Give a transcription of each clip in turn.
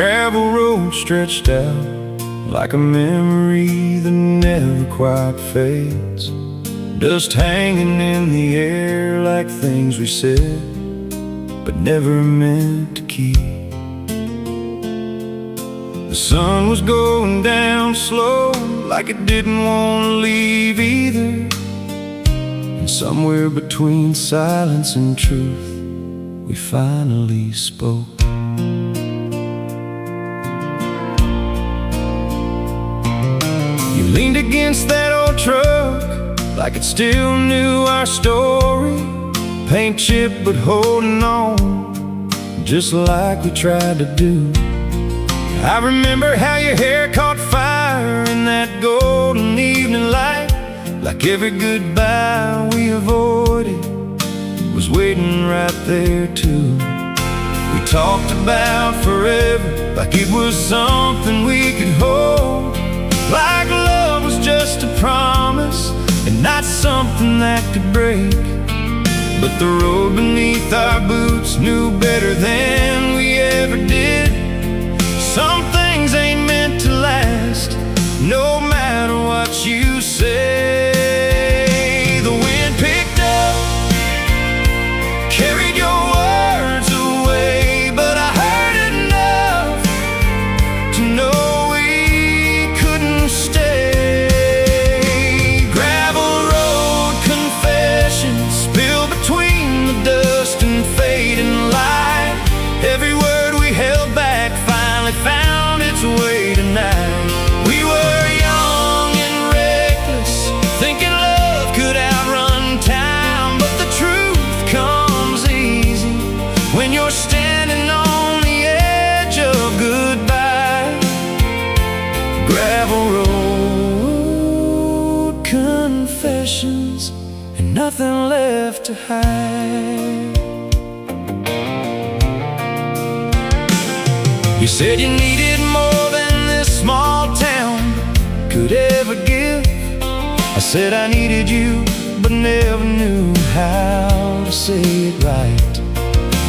gravel road stretched out like a memory that never quite fades. Dust hanging in the air like things we said but never meant to keep. The sun was going down slow, like it didn't want to leave either. And somewhere between silence and truth, we finally spoke. You leaned against that old truck like it still knew our story. Paint chipped but holding on, just like we tried to do. I remember how your hair caught fire in that golden evening light, like every goodbye we avoided was waiting right there too. We talked about forever like it was something we could hold, like love was just a promise and not something that could break. But the road beneath our boots knew better than we ever did. Some things ain't meant to last, no matter what you say. The wind picked up, carried your words away, but I heard enough to know we couldn't stay. Gravel road confessions spilled between the dust and fading light. Every word we held back finally found its way tonight. We were young and reckless, thinking love could outrun time. But the truth comes easy when you're standing on the edge of goodbye. Gravel road confessions and nothing left to hide. You said you needed more than this small town could ever give. I said I needed you, but never knew how to say it right.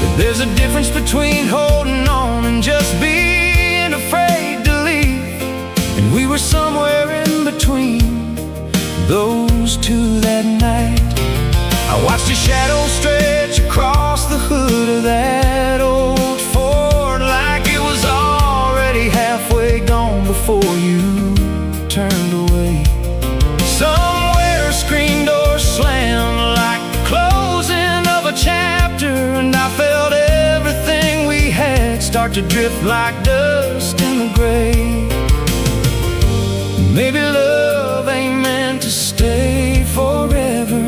That there's a difference between holding on and just being afraid to leave. And we were somewhere in between those two that night. I watched your shadow stretch across the hood of that old Ford, like it was already halfway gone before you turned away. Somewhere a screen door slammed like the closing of a chapter, and I felt everything we had start to drift like dust in the grave. Maybe love ain't meant to stay forever.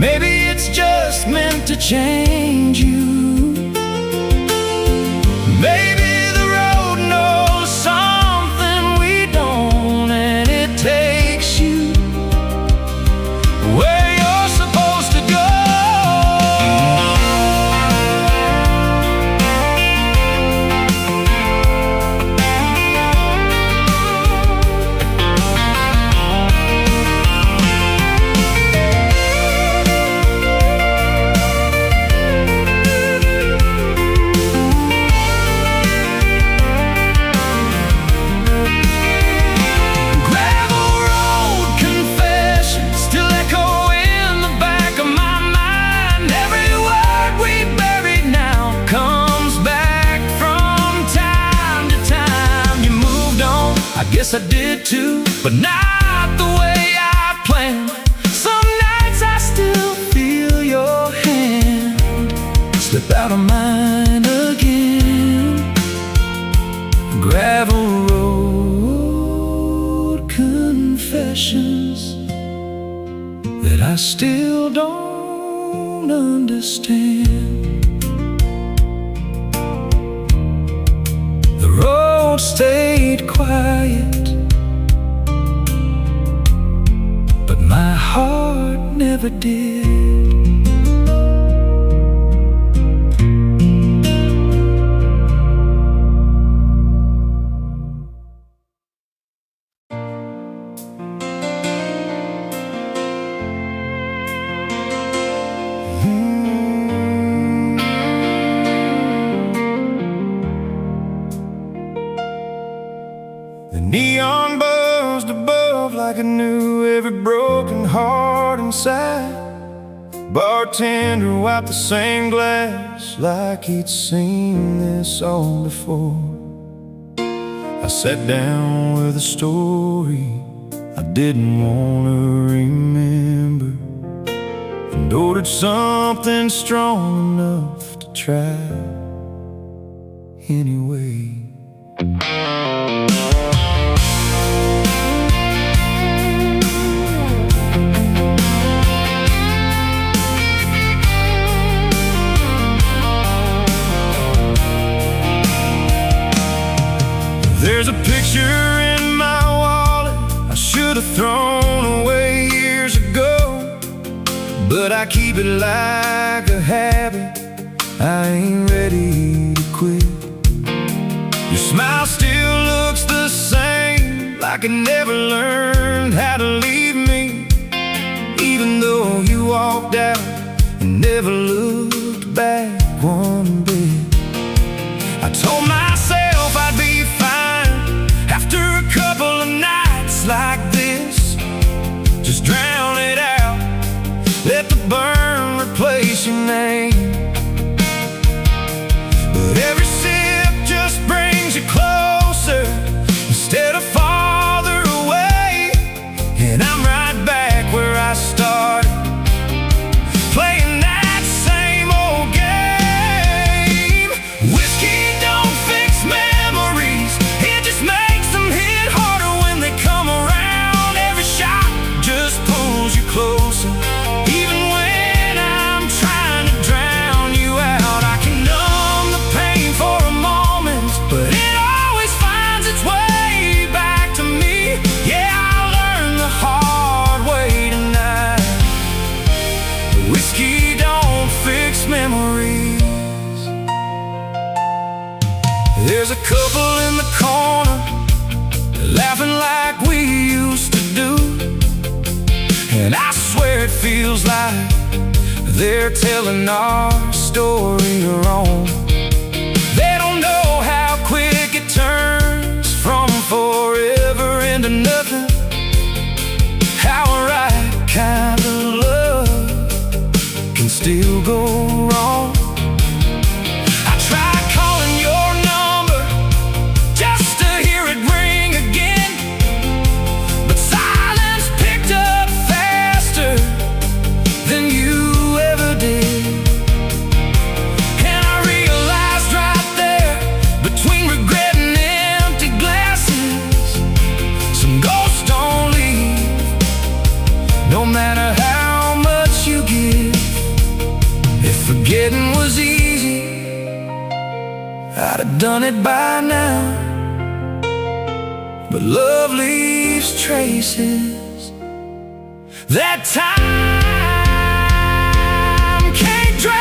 Maybe it's just meant to change you. Maybe the road knows something we don't, and it takes you where you're supposed to go. I did too, but not the way I planned. Some nights I still feel your hand slip out of mine again. Gravel road confessions that I still don't understand. The road stayed quiet, my heart never did. neon buzzed above like I knew every broken heart inside. Bartender wiped the same glass like he'd seen this song before. I sat down with a story I didn't want to remember, and ordered something strong enough to try anyway. There's a picture in my wallet I should have thrown away years ago, but I keep it like a habit I ain't ready to quit. Your smile still looks the same, like it never learned how to leave me, even though you walked out and never looked back one bit. I told myself I'd be fine after a couple of nights like this. Just drown it out, let the burn replace your name. But every sip just brings you closer instead of farther away, and I'm right back where I started, playing that same old game. Whiskey don't fix memories, it just makes them hit harder when they come around. Every shot just pulls you closer, even when I'm trying to drown you out. I can numb the pain for a moment, but it always finds its way back to me. Yeah, I learned the hard way tonight. Whiskey don't fix memories. There's a couple in the corner laughing like we used to do, and I swear it feels like they're telling our story wrong. They don't know how quick it turns from forever into nothing, how a right kind of love can still go wrong. I tried calling your number just to hear it ring again, but silence picked up faster than you ever did. And I realized right there, between regret and empty glasses, some ghosts don't leave, no matter how much you give. If forgetting was easy, I'd have done it by now, but love leaves traces that time can't drown.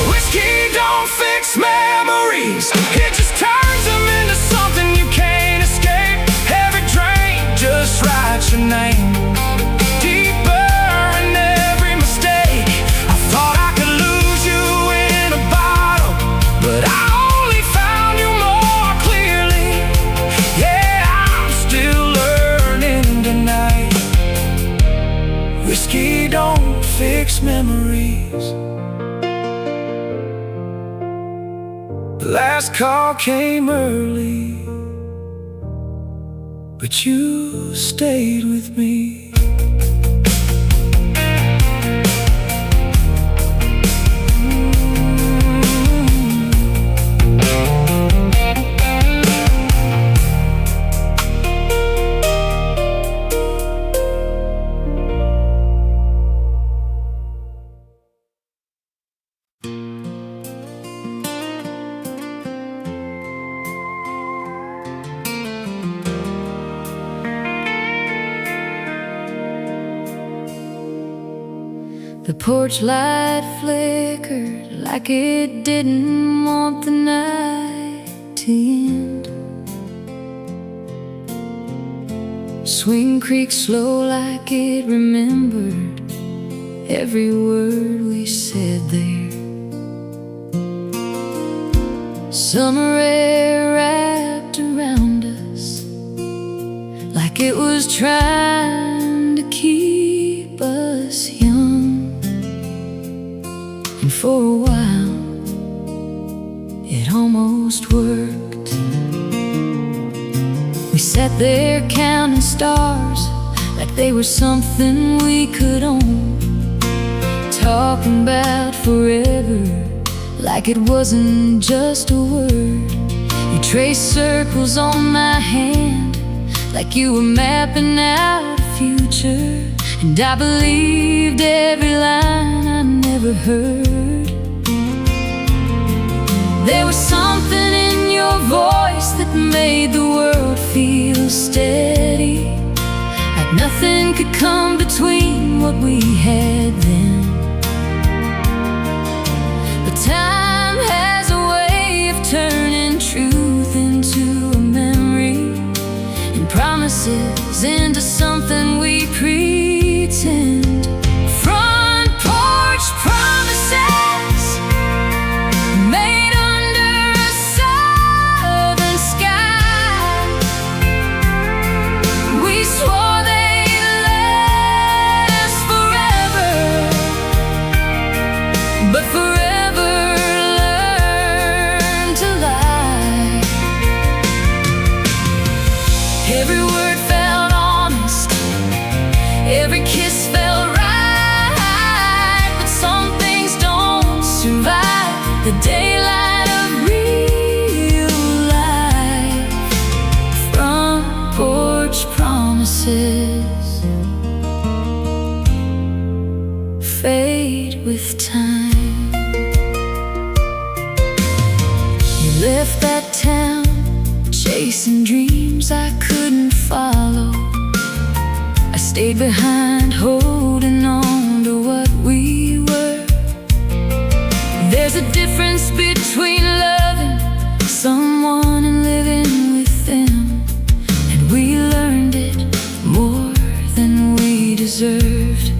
Whiskey don't fix memories, it just turns them into something you can't escape. Every drink just writes your name deeper in every mistake. I thought I could lose you in a bottle, but I only found you more clearly. Yeah, I'm still learning tonight. Whiskey don't fix memories. The last call came early, but you stayed with me. The porch light flickered like it didn't want the night to end. Swing creaked slow like it remembered every word we said there. Summer air wrapped around us like it was trying to keep us young. And for a while it almost worked. We sat there counting stars like they were something we could own, talking about forever like it wasn't just a word. You traced circles on my hand like you were mapping out a future, and I believed every line I never heard. There was something in your voice that made the world feel steady, like nothing could come between what we had then. But time has a way of turning truth into a memory, and promises into something we pretend. Front porch promises made under a southern sky. We swore they'd last forever, but forever learned to lie. Every word felt honest, every kiss felt right, but some things don't survive the daylight of real life. Front porch promises fade with time. You left that town chasing dreams I couldn't follow. I stayed behind, holding on to what we were. There's a difference between loving someone and living with them, and we learned it more than we deserved.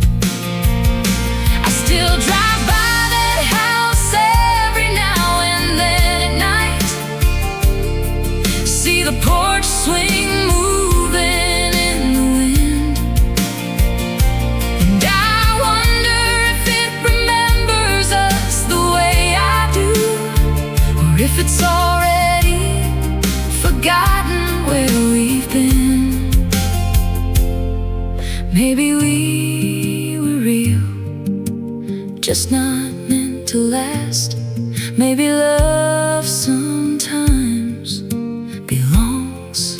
I still drive by that house every now and then at night, see the porch swing moving in the wind, and I wonder if it remembers us the way I do, or if it's already forgotten where we've been. Maybe we were real, just not meant to last. Maybe love sometimes belongs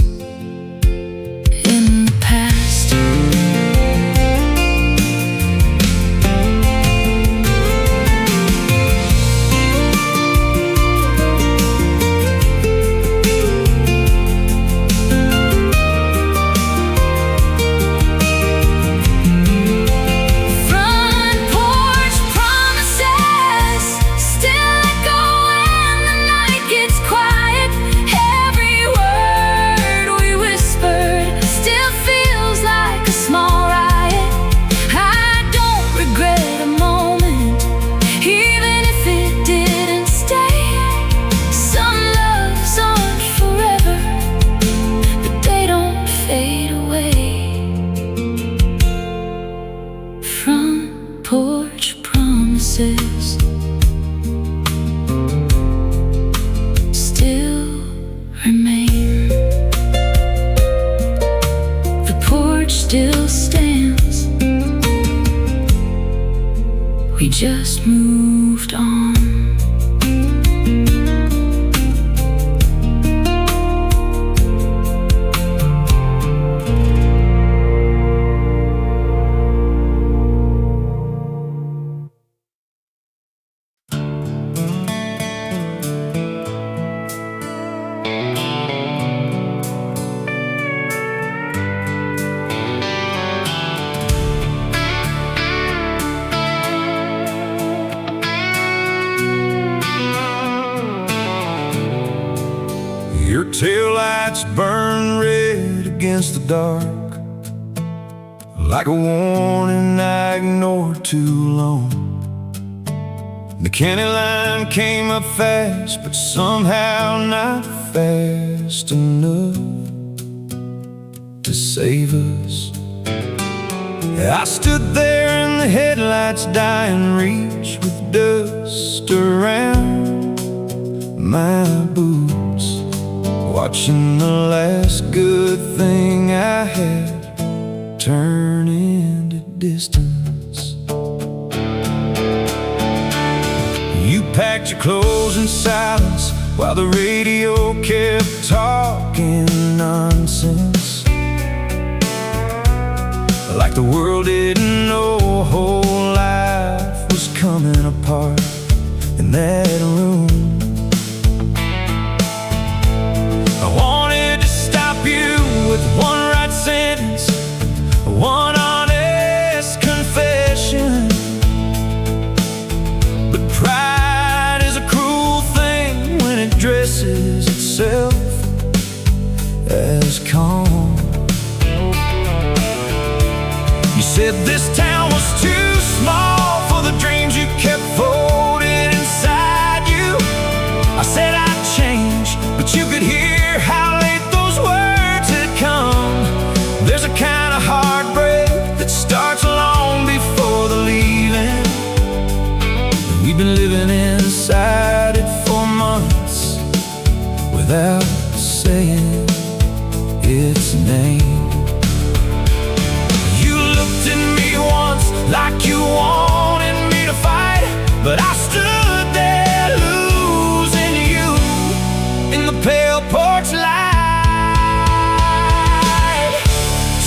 in the past. Front porch promises still echo when the night gets quiet. Every word we whispered still feels like a small riot. I don't regret a moment, even if it didn't stay. Some loves aren't forever, but they don't fade away. Front porch promises still remain. The porch still stands. We just moved on. lights burn red against the dark, like a warning I ignored too long. The county line came up fast, but somehow not fast enough to save us. I stood there in the headlights, dying reach, with dust around my boots, watching the last good thing I had turn into distance. You packed your clothes in silence while the radio kept talking nonsense, like the world didn't know a whole life was coming apart in that room. I wanted to stop you with one right sentence, one honest confession, but pride is a cruel thing when it dresses itself as calm. You said this town was too small for the dreams you kept folded inside you. I said I'd change, but you could hear how late those words had come. There's a kind of heartbreak that starts long before the leaving. We've been living inside it for months without saying its name. Like you wanted me to fight, but I stood there losing you in the pale porch light.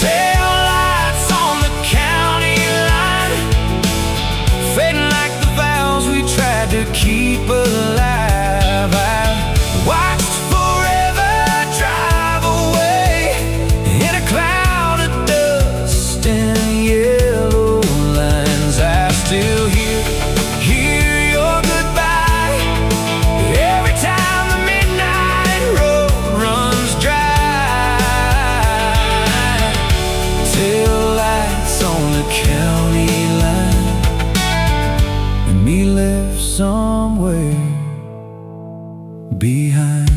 Tail lights on the county line, fading like the vows we tried to keep alive. I watched forever drive away in a cloud of dust and yellow. Still hear your goodbye every time the midnight road runs dry. Tail lights on the county line, and me left somewhere behind.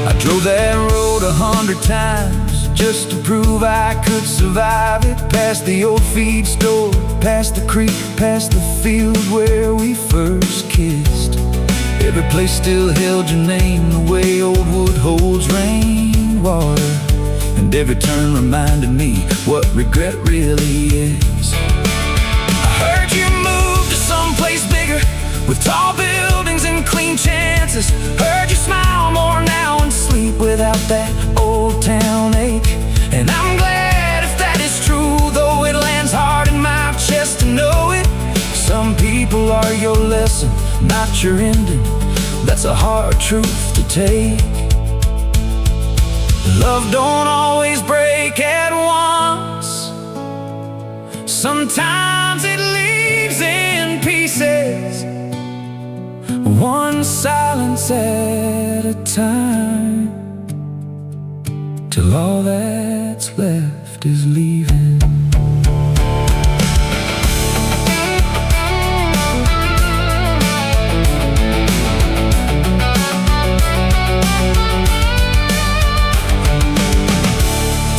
I drove that road 100 times just to prove I could survive it. Past the old feed store, past the creek, past the field where we first kissed. Every place still held your name, the way old wood holds rainwater, and every turn reminded me what regret really is. I heard you moved to someplace bigger, with tall buildings and clean chances. Heard you smile more now and sleep without that old town ache. And I'm glad if that is true, though it lands hard in my chest to know it. Some people are your lesson, not your ending. That's a hard truth to take. Love don't always break at once. Sometimes it leaves in pieces, one silence at a time, till all that's left is leaving.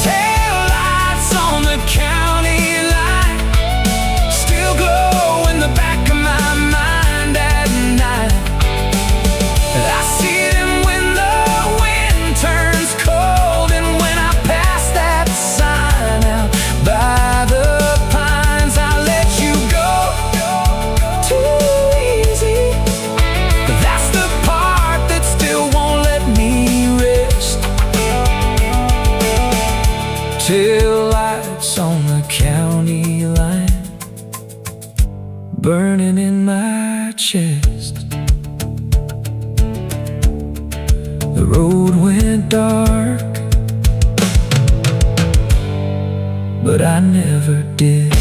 Tail lights on the county line still glow in the back of my mind at night. I see them when the wind turns cold, and when I pass that sign out by the pines. I let you go too easy, but that's the part that still won't let me rest. Tail lights on the county line, burning in my chest. The road went dark, but I never did.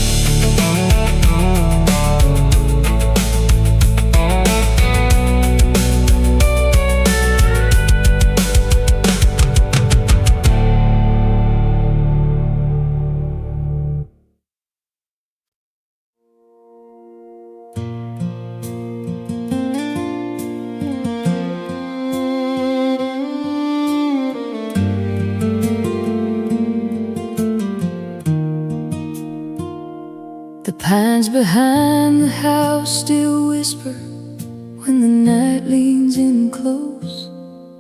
pines behind the house still whisper when the night leans in close,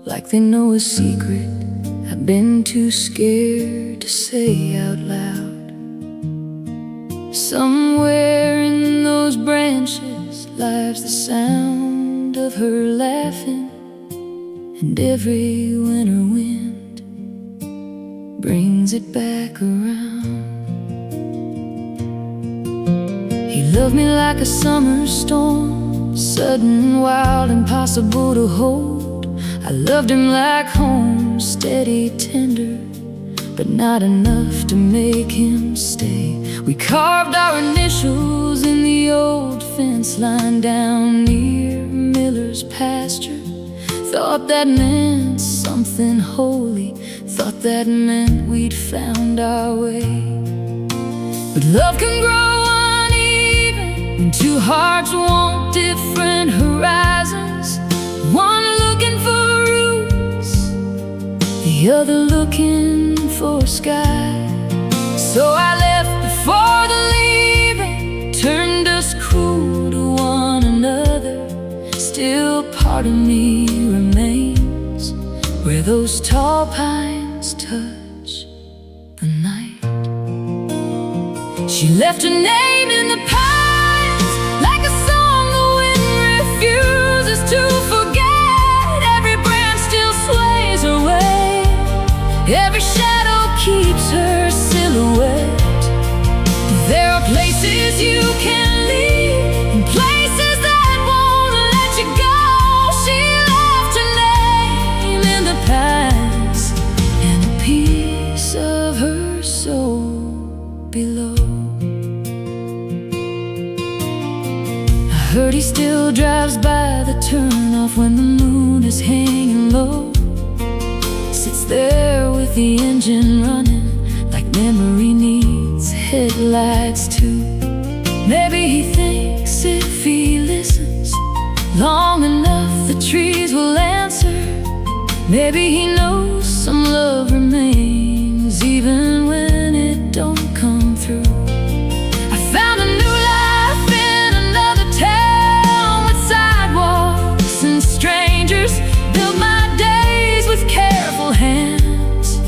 like they know a secret I've been too scared to say out loud. Somewhere in those branches lies the sound of her laughing, and every winter wind brings it back around. He loved me like a summer storm, sudden, wild, impossible to hold. I loved him like home, steady, tender, but not enough to make him stay. We carved our initials in the old fence line down near Miller's pasture. Thought that meant something holy, thought that meant we'd found our way. But love can grow uneven when two hearts want different horizons, one looking for roots, the other looking for sky. So I left before the leaving turned us cruel to one another. Still part of me remains where those tall pines touch the night. She left her name in the pines like a song the wind refuses to forget. Every branch still sways her way, every shadow keeps her silhouette. There are places you can leave and places that won't let you go. She left her name in the past and a piece of her soul below. I heard he still drives by the turnoff when the moon is hanging low. Sits there with the engine running like memory needs headlights too. Maybe he thinks if he listens long enough the trees will answer. Maybe he knows some love remains even when it don't come through. I found a new life in another town with sidewalks and strangers. Built my days with careful hands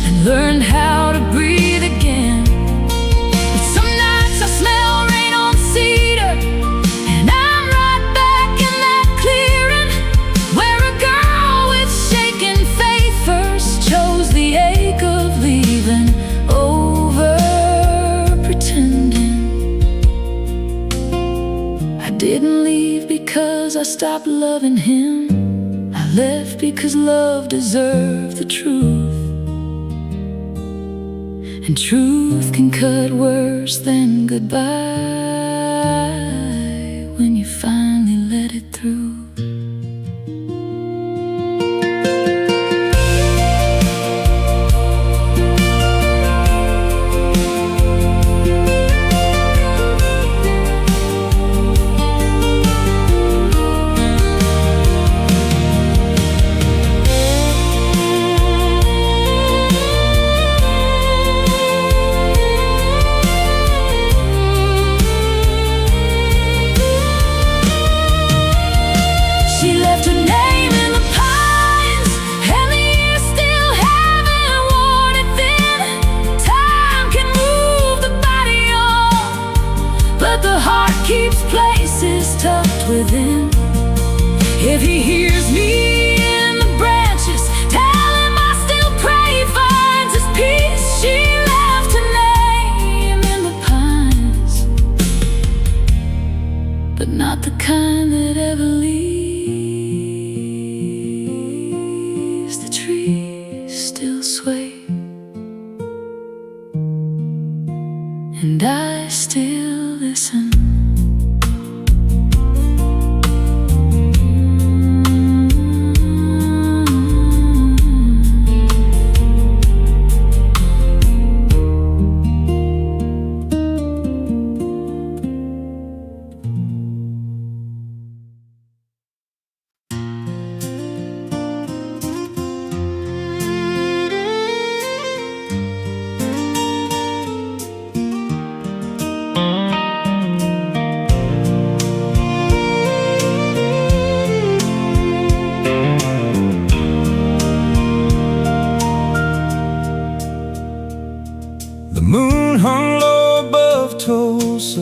and learned how to breathe again. But some nights I smell rain on cedar, and I'm right back in that clearing where a girl with shaken faith first chose the ache of leaving over pretending. I didn't leave because I stopped loving him. I left because love deserved the truth. And truth can cut worse than goodbye when you finally let it through. Keeps places tucked within. If he hears me in the branches, tell him I still pray he finds his peace. She left her name in the pines, but not the kind that ever leaves. The trees still sway, and I still listen. The moon hung low above Tulsa,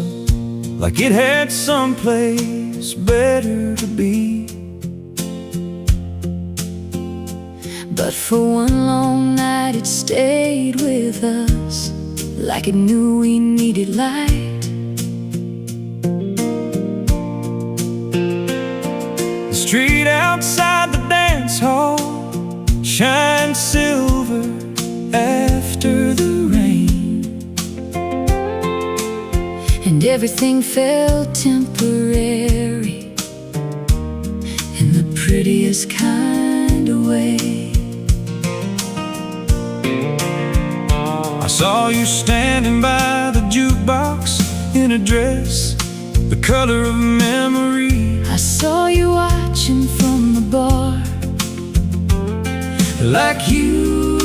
like it had someplace better to be. But for one long night it stayed with us, like it knew we needed light. The street outside the dance hall shines silver after the rain, and everything felt temporary in the prettiest kind of way. I saw you standing by the jukebox in a dress, the color of memory. I saw you watching from the bar, like you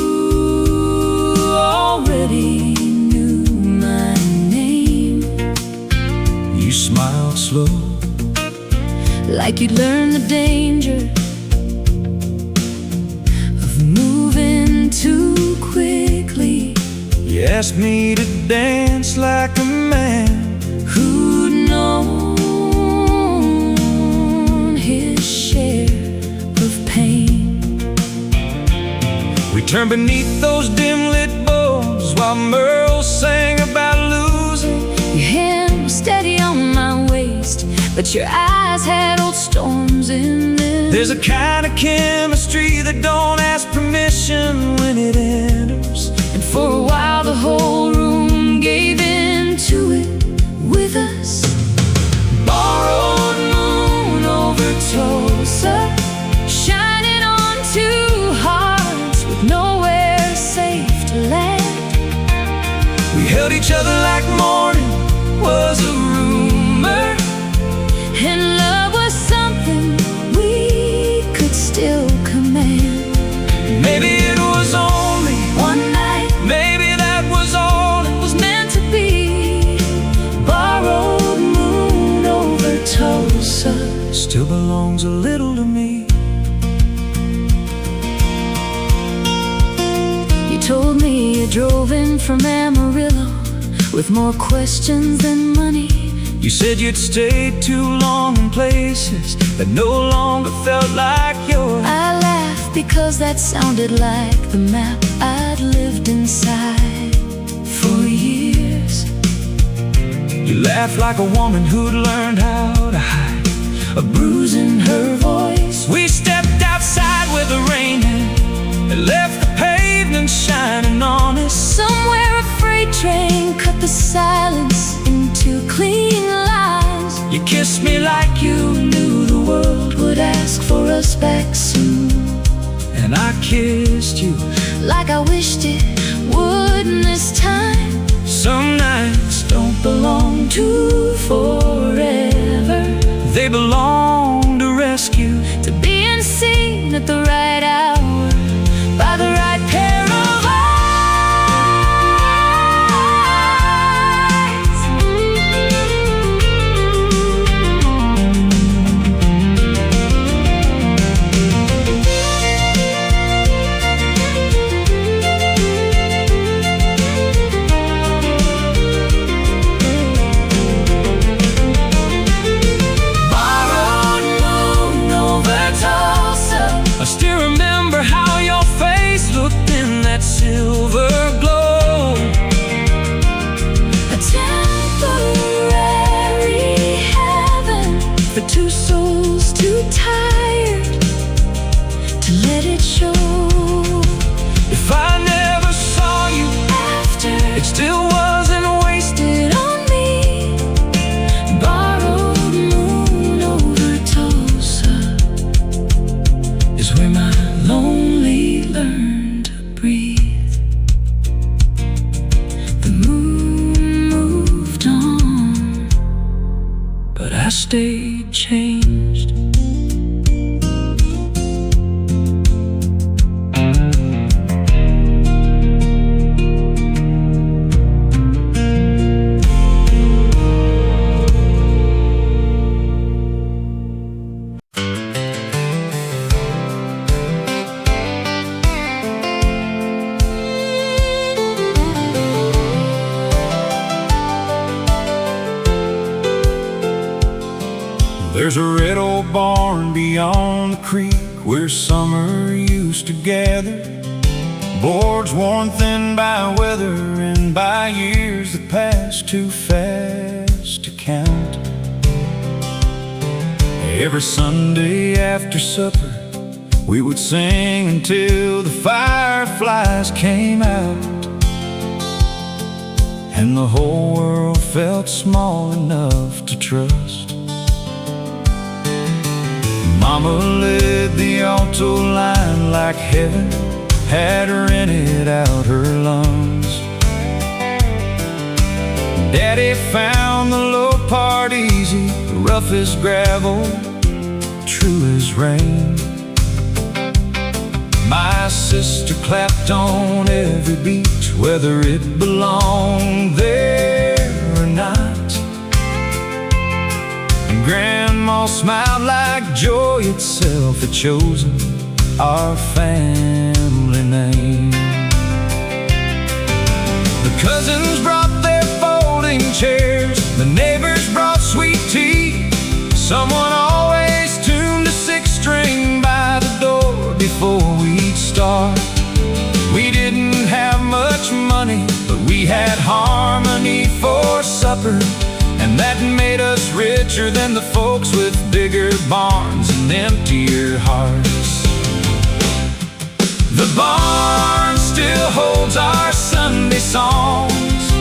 already knew my name. You smiled slow, like you'd learned the danger of moving too quickly. You asked me to dance like a man who'd known his share of pain. We turned beneath those dim-lit bulbs while Merle sang about losing. Your hand was steady on my waist, but your eyes had old storms in them. There's a kind of chemistry that don't ask permission when it enters. And for a while the whole room gave in to it with us. Borrowed moon over Tulsa, shining on two hearts with nowhere safe to land. We held each other like morning was a rumor, and love was something we could still command. Maybe it was only one night, maybe that was all it was meant to be. Borrowed moon over Tulsa still belongs a little to me. You told me you drove in from Amarillo with more questions than money. You said you'd stayed too long in places that no longer felt like yours. I laughed because that sounded like the map I'd lived inside for years. You laughed like a woman who'd learned how to hide a bruise in her voice. We stepped outside where the rain had left the pavement shining on us. Somewhere a freight train cut the silence into clean lines. You kissed me like You knew the world would ask for us back soon, and I kissed you like I wished it wouldn't this time. Some nights Don't belong to forever, they belong to rescue, to being seen at the right hour by the right pair of I still remember how your face looked in that silver glow. A temporary heaven for two souls too tired to let it show. If I never saw you After it still wasn't wasted on me. Borrowed moon over Tulsa is where my lonely learned to breathe. The moon moved on, but I stayed changed. There's a red old barn beyond the creek where summer used to gather, boards worn thin by weather and by years that passed too fast to count. Every Sunday after supper we would sing until the fireflies came out, and the whole world felt small enough to trust. Mama led the alto line like heaven had rented out her lungs. Daddy found the low part easy, rough as gravel, true as rain. My sister clapped on every beat, whether it belonged there or not. And Grandma smiled like joy itself had chosen our family name. The cousins brought their folding chairs, the neighbors brought sweet tea. Someone always tuned a six-string by the door before we'd start. We didn't have much money, but we had harmony for supper, and that made us richer than the folks with bigger barns and emptier hearts. The barn still holds our Sunday songs,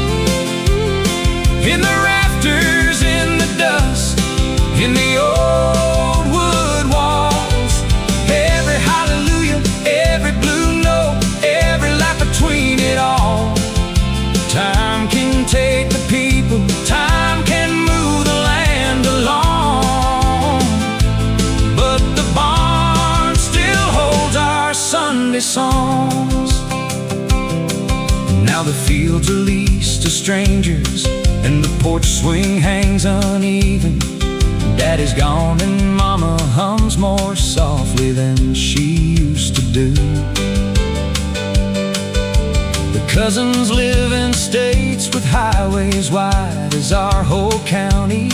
in the rafters, in the dust, in the old wood walls. Every hallelujah, every blue note, every laugh between it all. Time can take the people, time can move the land along, but the barn still holds our Sunday songs. Now the fields are leased to strangers, and the porch swing hangs uneven. Daddy's gone and Mama hums more softly than she used to do. The cousins live in states with highways wide as our whole county,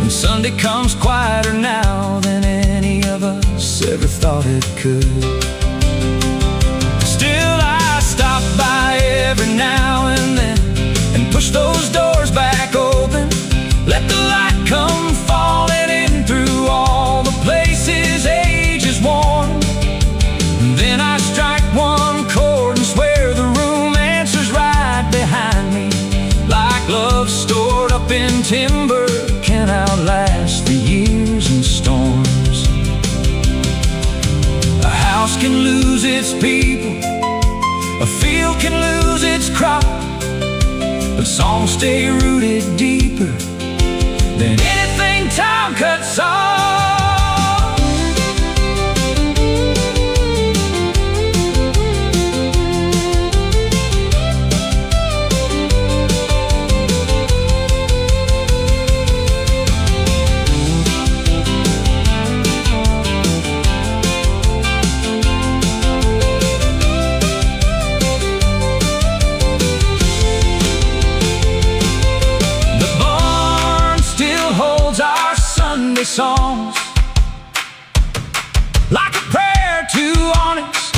and Sunday comes quieter now than any of us ever thought it could. Still I stop by every now and then and push those doors back open, let the light come falling in through all the places age is worn. And then I strike one chord and swear the room answers right behind me, like love stored up in timber can outlast the years and storms. A house can lose its people, a field can lose its crop, but songs stay rooted deeper than anything time cuts off. Songs like a prayer too honest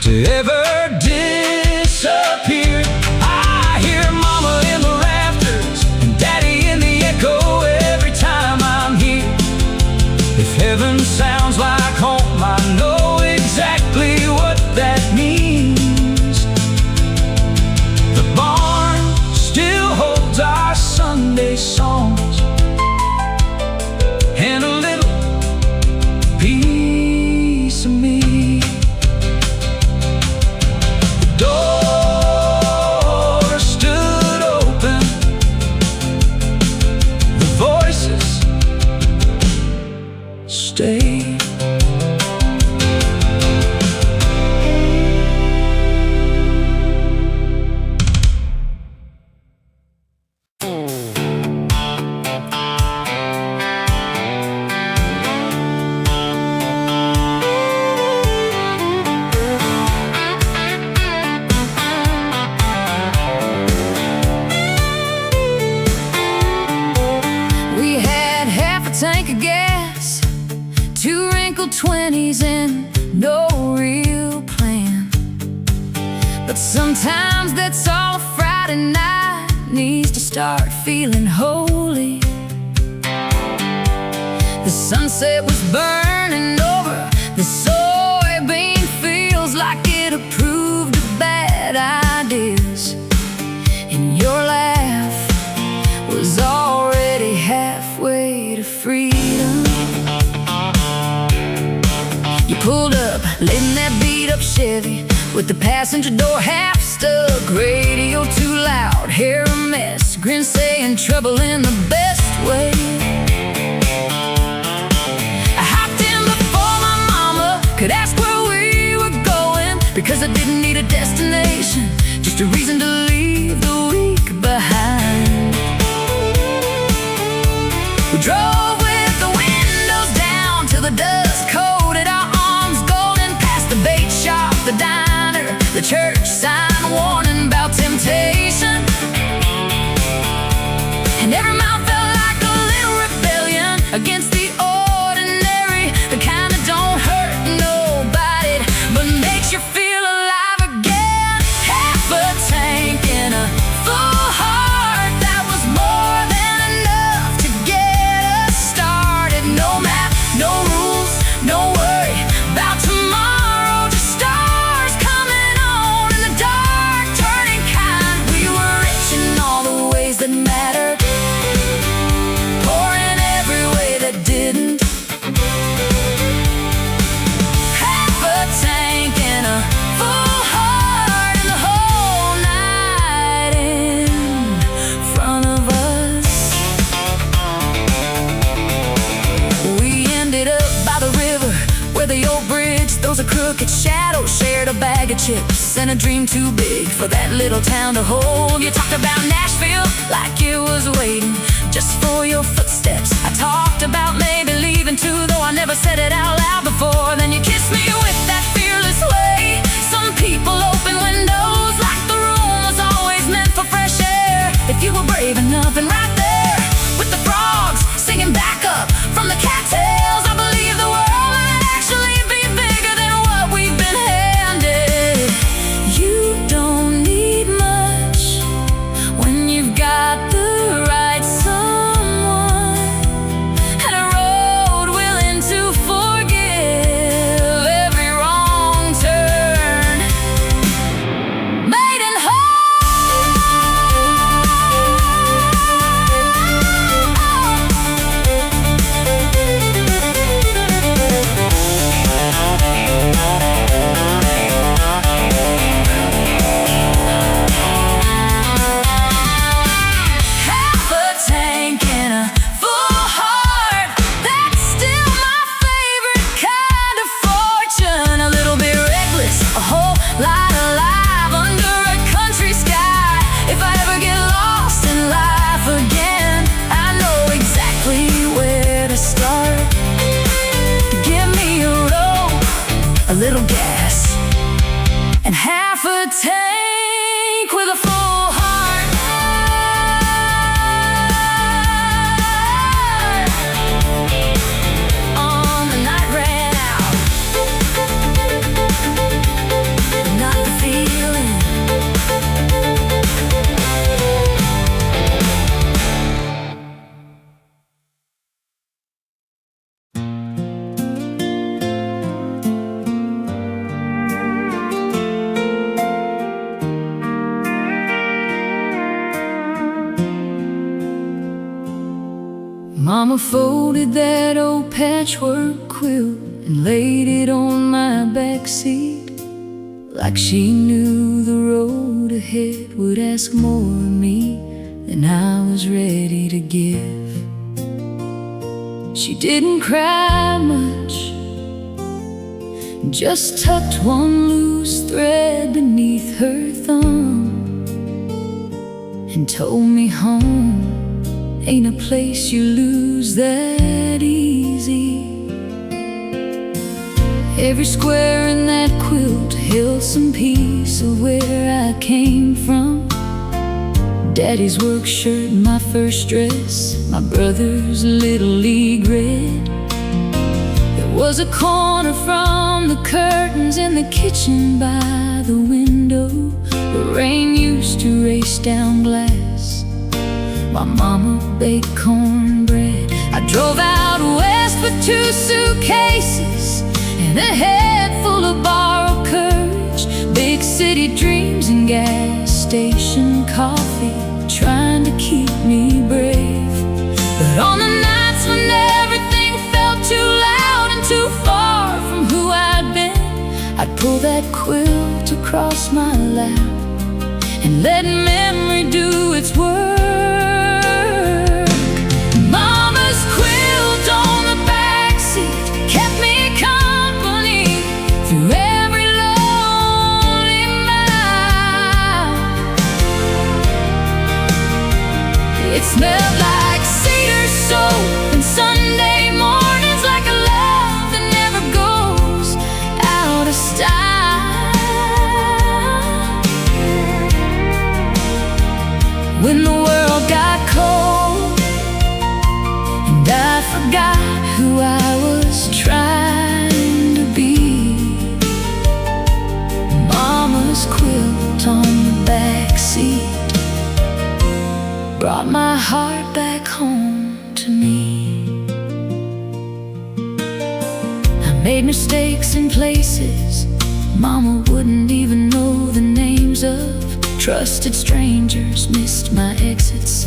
to ever disappear. I hear Mama in the rafters and Daddy in the echo every time I'm here. If heaven sounds like home, I know exactly what that means. The barn still holds our Sunday songs and a little piece of me. 20s and no real plan. But sometimes that's all a Friday night needs to start feeling holy. The sunset was burning over the soybean fields like it approved of bad ideas. And your laugh was already halfway to freedom. You pulled up late in that beat-up Chevy with the passenger door half stuck, radio too loud, hair a mess, grin saying trouble in the best way. I hopped in before my mama could ask where we were going, because I didn't need a destination, just a reason to leave the week behind. We drove with the windows down till the dust coated our arms golden, past the bait shop, the diner, the church sign warning about temptation. And every mouth felt like a little rebellion against the ordinary, the kind that don't hurt nobody but makes you feel alive again. Half a tank in a full heart, that was more than enough to get us started. No map, no rules, no worry about tomorrow, just stars coming on in the dark, turning kind. We were rich in all the ways that mattered, poor in every way that didn't. Half a tank and a full heart, and the whole night in front of us. We ended up by the river where the old bridge throws a crooked shadow, shared a bag of chips and a dream too big for that little town to hold. You talked about Nashville like it was waiting just for your footsteps. I talked about maybe leaving too, though I never said it out loud before. Then you kissed me with that fearless way. Some people open windows like the room was always meant for fresh air. If you were brave enough, and right there with the frogs singing back up from the cattails, I believe the world might actually be bigger than what we've been handed. You don't need much when you've got the right someone, and a road willing to forgive every wrong turn. Made in half a tank and a full heart, that's still my favorite kind of fortune. A little bit reckless, a whole lot alive under a country sky. If I ever get lost in life again, I know exactly where to start. Give me a road, a little gas, and half a tank with a full heart. On the night ran out, not the feeling. Mama folded that old patchwork quilt and laid it on my backseat, like she knew the road ahead would ask more of me than I was ready to give. She didn't cry much, just tucked one loose thread beneath her thumb and told me home ain't a place you lose that easy. Every square in that quilt held some piece of where I came from. Daddy's work shirt, my first dress, my brother's little league red. There was a corner from the curtains in the kitchen by the window, where rain used to race down glass. My mama baked cornbread. I drove out west with 2 suitcases and a head full of borrowed courage, big city dreams and gas station coffee, trying to keep me brave. But on the nights when everything felt too loud and too far from who I'd been, I'd pull that quilt across my lap and let memory do its work. Mama's quilt on the backseat kept me company through every lonely mile. It smelled like Cedar soap and Sunday mornings, like a love that never goes out of style. When the world got cold and I forgot who I was trying to be, Mama's quilt on the backseat brought my heart back home to me. I made mistakes in places Mama wouldn't even know the names of. Trusted strangers, missed my exits,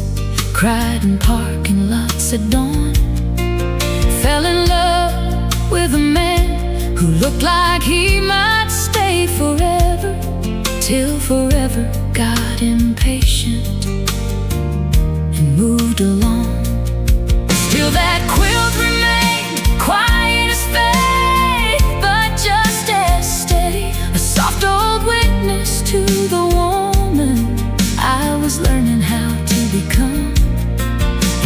cried in parking lots at dawn. Fell in love with a man who looked like he might stay forever, till forever got impatient and moved along. Still that quilt remained quiet as faith, but just as steady, a soft old witness to the woman I was learning how to become.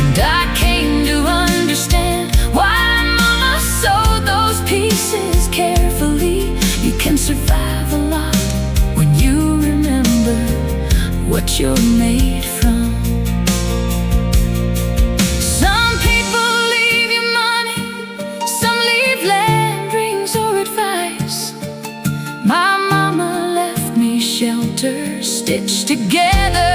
And I came to understand why Mama sewed those pieces carefully. You can survive a lot when you remember what you're made from. Some people leave you money, some leave land, rings, or advice. My mama left me shelter, stitched together.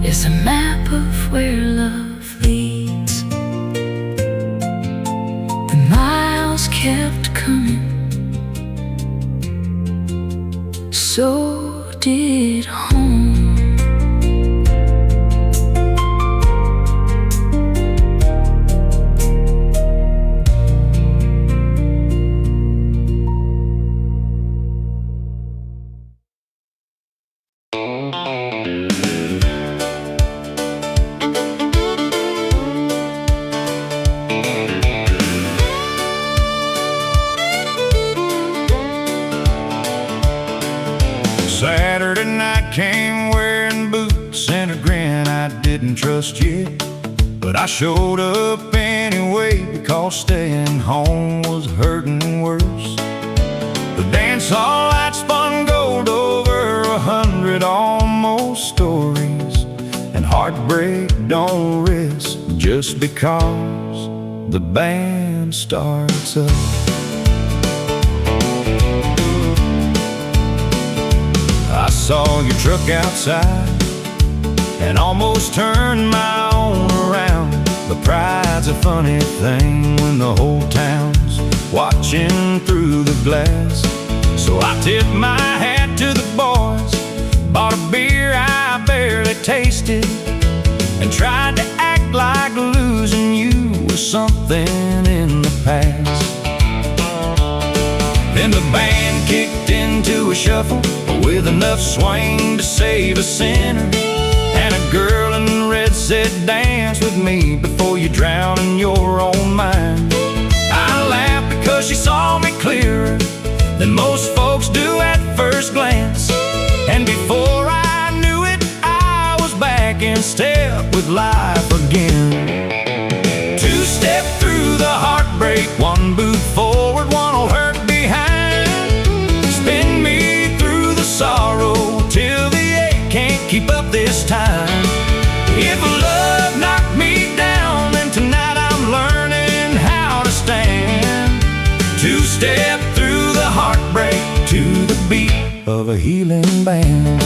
Is a map of where love leads. The miles kept coming, so did home. Saturday night came wearing boots and a grin I didn't trust yet, but I showed up anyway because staying home was hurting worse. The dance hall lights spun gold over 100 almost stories, and heartbreak don't rest just because the band starts up. saw your truck outside and almost turned my own around. But pride's a funny thing when the whole town's watching through the glass. So I tipped my hat to the boys, bought a beer I barely tasted, and tried to act like losing you was something in the past. Then the band kicked into a shuffle with enough swing to save a sinner, and a girl in red said, "Dance with me before you drown in your own mind." I laughed because she saw me clearer than most folks do at first glance, and before I knew it, I was back in step with life again. Two-step through the heartbreak, one boot forward, one'll hurt behind. Spin me through the sorrow till the ache can't keep up this time. If love knocked me down, then tonight I'm learning how to stand. Two-step through the heartbreak to the beat of a healing band.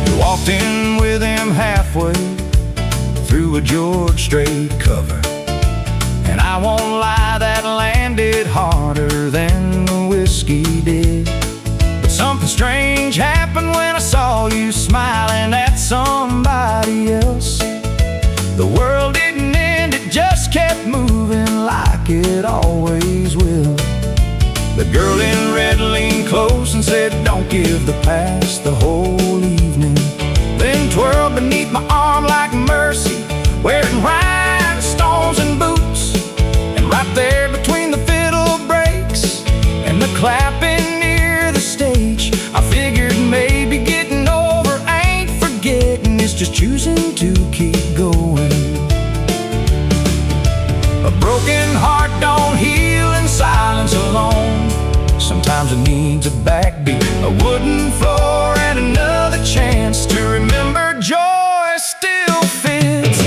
You walked in with him halfway through a George Strait cover, and I won't lie, that landed harder than the whiskey did. But something strange happened when I saw you smiling at somebody else. The world didn't end, it just kept moving like it always will. The girl in red leaned close and said, "Don't give the past the whole evening." Then twirled beneath my arm like mercy, wearing rhinestones and boots. And right there between the fiddle breaks and the clapping near the stage, I figured maybe getting over ain't forgetting, it's just choosing to keep going. A broken heart don't heal in silence alone. Sometimes it needs a backbeat, a wooden floor, and another chance to remember joy still fits.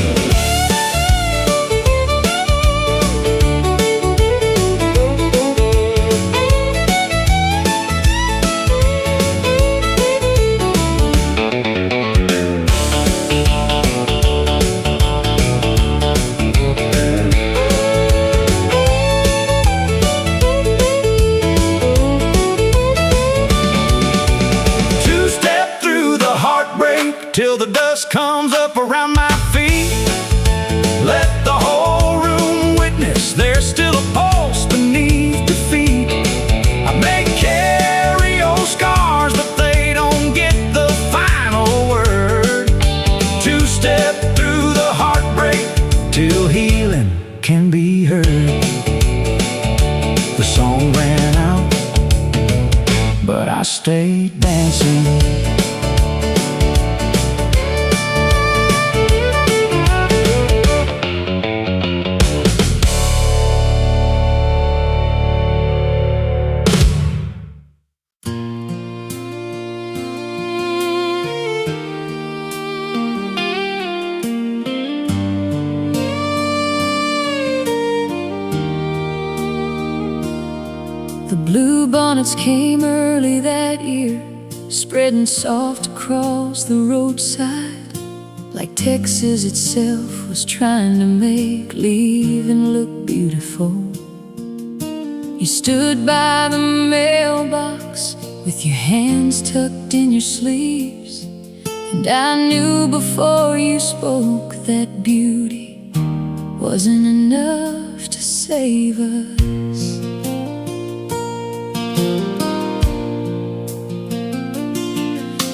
Till the dust comes up around my feet. Let the whole room witness there's still a pulse beneath defeat. I may carry old scars, but they don't get the final word. Two-step through the heartbreak till healing can be heard. The song ran out, but I stayed dancing. Bluebonnets came early that year, spreading soft across the roadside, like Texas itself was trying to make leaving look beautiful. You stood by the mailbox with your hands tucked in your sleeves, and I knew before you spoke that beauty wasn't enough to save us.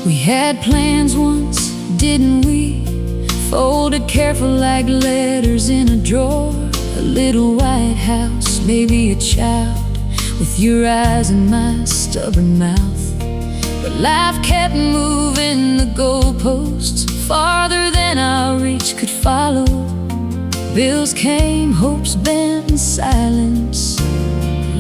We had plans once, didn't we? Folded careful like letters in a drawer. A little white house, maybe a child, with your eyes and my stubborn mouth. But life kept moving the goalposts farther than our reach could follow. Bills came, hopes bent in silence.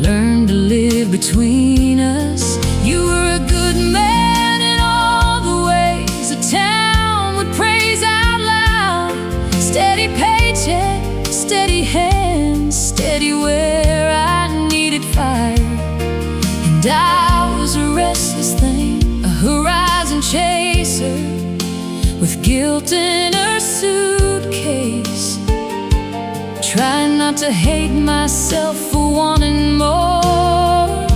Learned to live between us. You were a good man in all the ways a town would praise out loud. Steady paycheck, steady hands, steady where I needed fire. And I was a restless thing, in her suitcase, trying not to hate myself for wanting more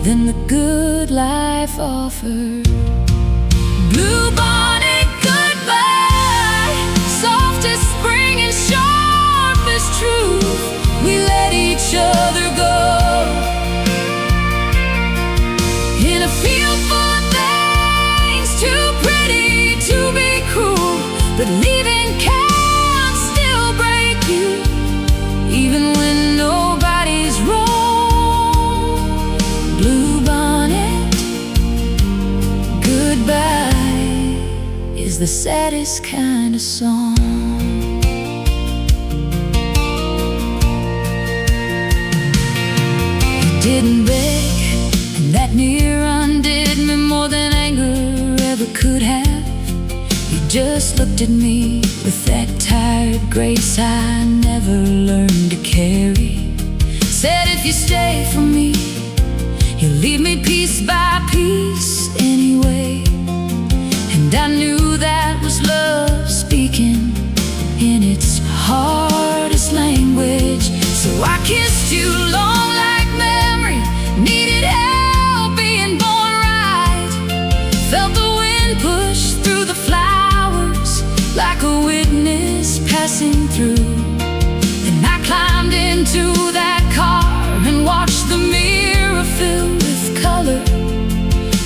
than the good life offered. Bluebonnet goodbye, soft as spring and sharp as truth. We let each other go in a field full of things too pretty to be cruel, but leaving can still break you, even when nobody's wrong. Bluebonnet goodbye is the saddest kind of song. Didn't beg, and that near undid me more than anger ever could have. You just looked at me with that tired grace I never learned to carry. Said if you stay for me, you'll leave me piece by piece anyway. And I knew that was love speaking in its hardest language. So I kissed you long like memory needed help being born right. Felt the wind push through the flowers like a witness passing through. Then I climbed into that car and watched the mirror fill with color,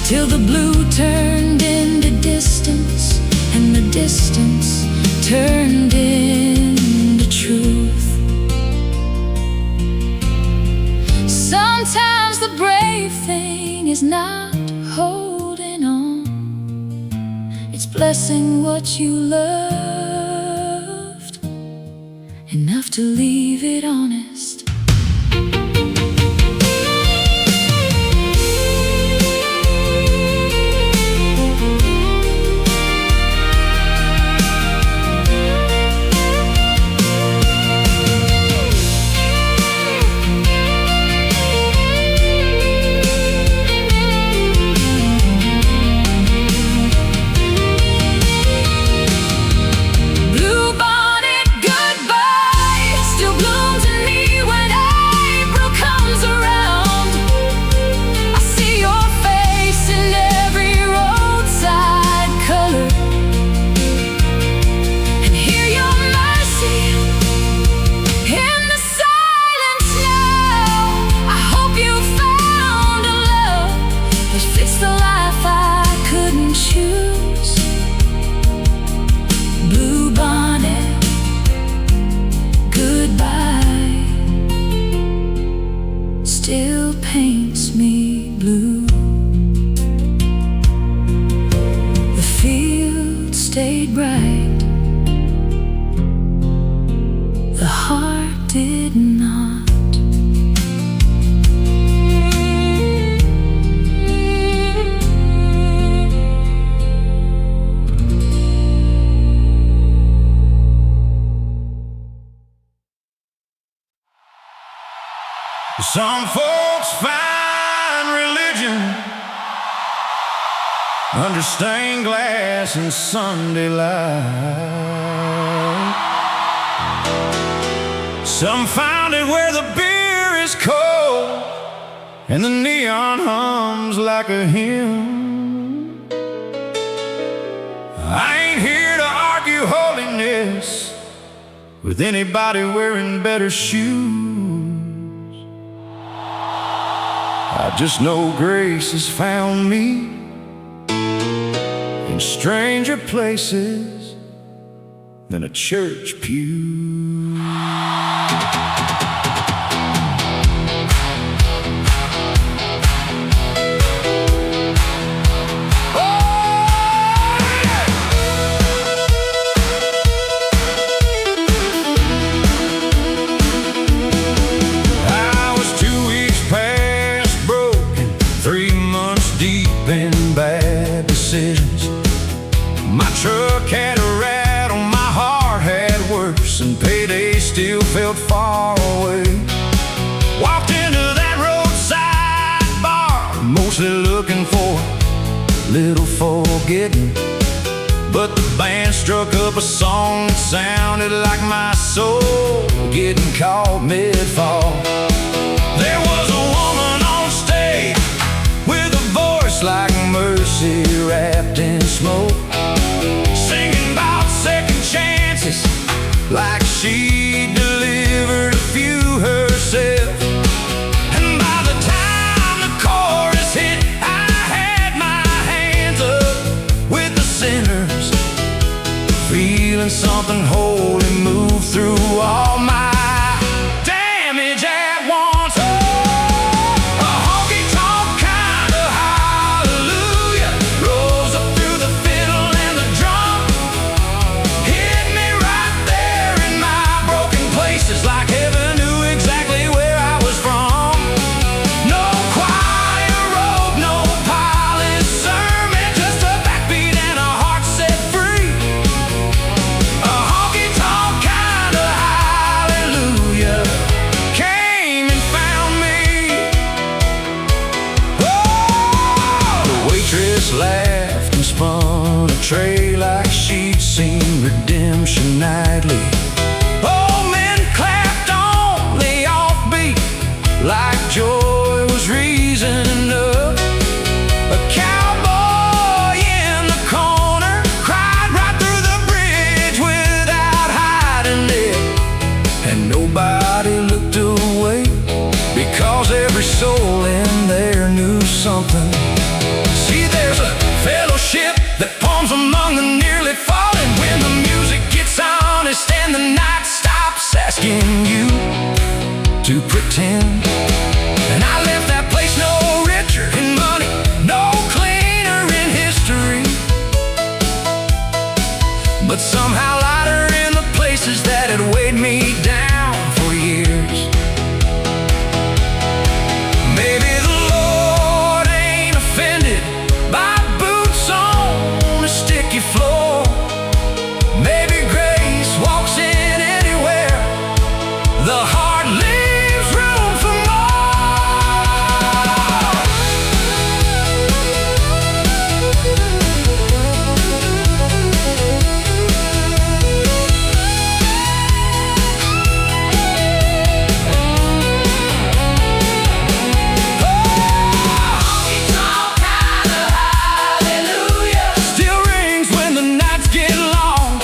till the blue turned into distance, and the distance turned into truth. Sometimes the brave thing is not holding on, it's blessing what you loved enough to leave it honest. Still paints me blue. The field stayed bright, the heart did not. Some folks find religion under stained glass and Sunday light. Some found it where the beer is cold and the neon hums like a hymn. I ain't here to argue holiness with anybody wearing better shoes. I just know grace has found me in stranger places than a church pew. My truck had a rattle, my heart had worse, and payday still felt far away. Walked into that roadside bar, mostly looking for a little forgetting, but the band struck up a song that sounded like my soul getting caught mid-fall. There was a woman on stage with a voice like mercy wrapped in smoke, singing about second chances like she delivered a few herself. And by the time the chorus hit, I had my hands up with the sinners, feeling something holy move through all my damage at once. A honky-tonk kind of hallelujah rose up through the fiddle and the drum, hit me right there in my broken places, like heaven knew exactly where I was from. No choir robe, no polished sermon, just a backbeat and a heart set free. A honky-tonk kind of hallelujah came and found me. Oh, the waitress laughed and spun a tray like she'd seen redemption nightly. Old men clapped on the offbeat like joy was reason enough. A cowboy in the corner cried right through the bridge without hiding it, and nobody looked away because every soul in there knew something. See, there's a fellowship that forms among the nearly fallen when the music gets honest and the night stops asking you to pretend. And I left that place no richer in money, no cleaner in history, but somehow lighter in the places that had weighed me down for years. Maybe the Lord ain't offended by boots on a sticky floor. Maybe grace walks in anywhere the heart leaves room for honky-tonk kind of hallelujah still rings when the nights get long.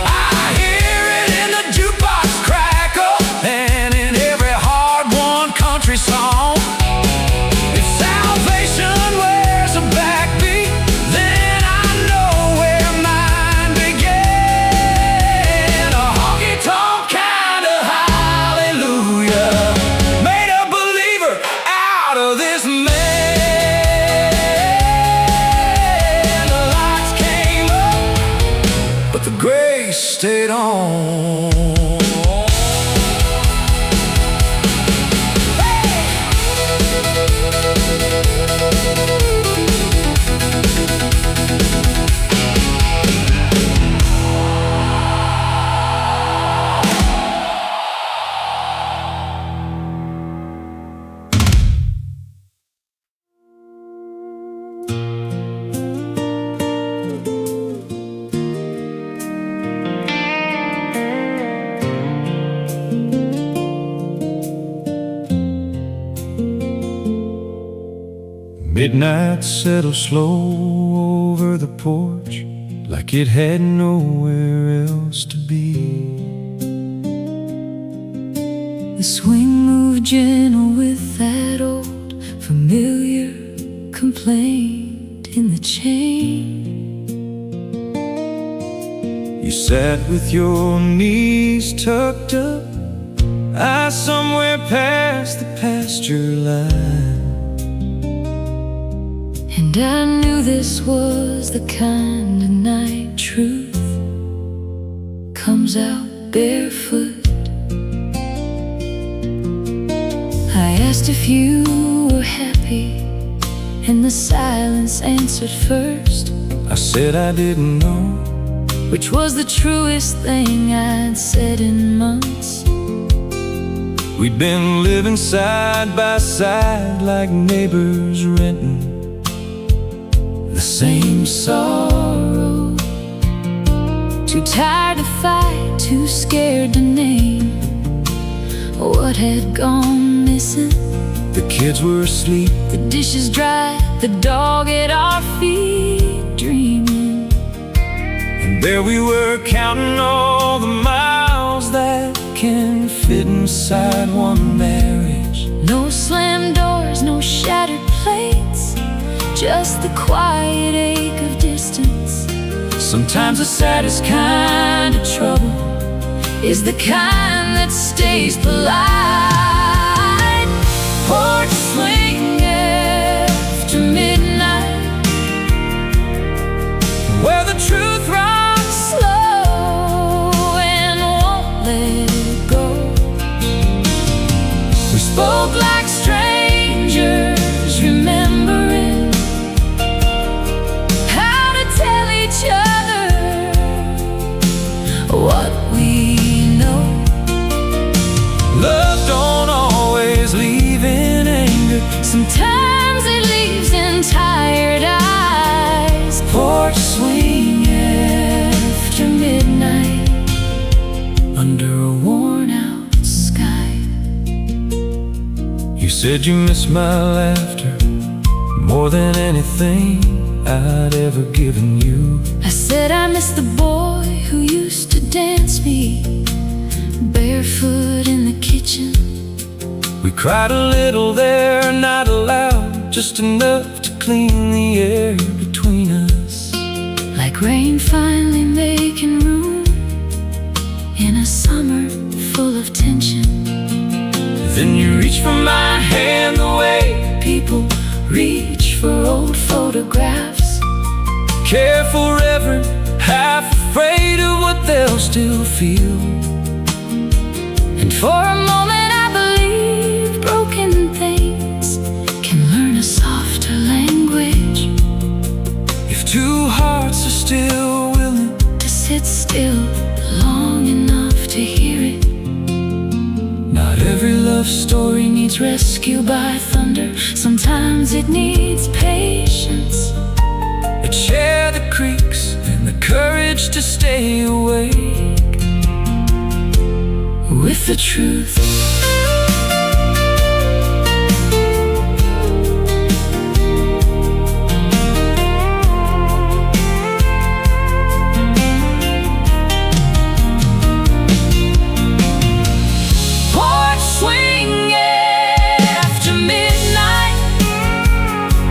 I hear it in the jukebox crackle and in every hard-won country song. If salvation wears a backbeat, then I know where mine began. A honky-tonk kind of hallelujah made a believer out of this man. The lights came up, but the grace stayed on. Midnight settled slow over the porch like it had nowhere else to be. The swing moved gentle with that old familiar complaint in the chain. You sat with your knees tucked up, eyes somewhere past the pasture line. And I knew this was the kind of night truth comes out barefoot. I asked if you were happy, and the silence answered first. I said I didn't know, which was the truest thing I'd said in months. We'd been living side by side like neighbors renting the same sorrow Too tired to fight, too scared to name what had gone missing. The kids were asleep, the dishes dry, the dog at our feet dreaming. and there we were counting all the miles that can fit inside one marriage. No slammed doors, no shattered plates, just the quiet ache of distance. Sometimes the saddest kind of trouble is the kind that stays polite. Porch swing after midnight, where the truth rocks slow and won't let it go. we Spoke like strangers, remembering how to tell each other what we know. love don't always leave in anger. Sometimes it leaves in tired eyes. Porch swing after midnight, under a worn out sky. You said you miss my laughter more than anything I'd ever given you. I said I miss the boy who used to dance me barefoot in the kitchen. We cried a little there, not aloud, just enough to clean the air between us. Like rain finally making room in a summer full of tension. Then you reached for my hand the way People reach for old photographs, careful, reverent, half afraid of what they'll still feel. and for a moment I believe broken things can learn a softer language. If two hearts are still willing To sit still long enough to hear it. not every Love story needs rescue by thunder. Sometimes it needs patience. that share the creeks and the courage to stay awake With the truth. Porch swing after midnight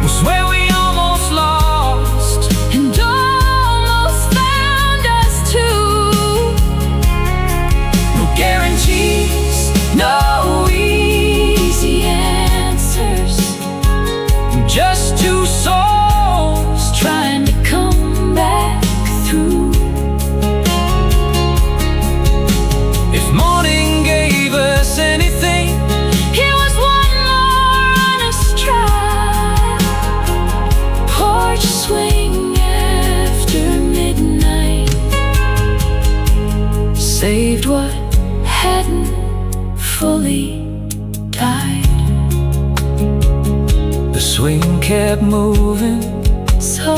was where we almost lost. and almost found us too. No guarantees, No easy answers, just two souls trying to come back through. If morning gave us anything, Here was one more honest try. Porch swing after midnight saved what hadn't fully died. the swing kept moving. So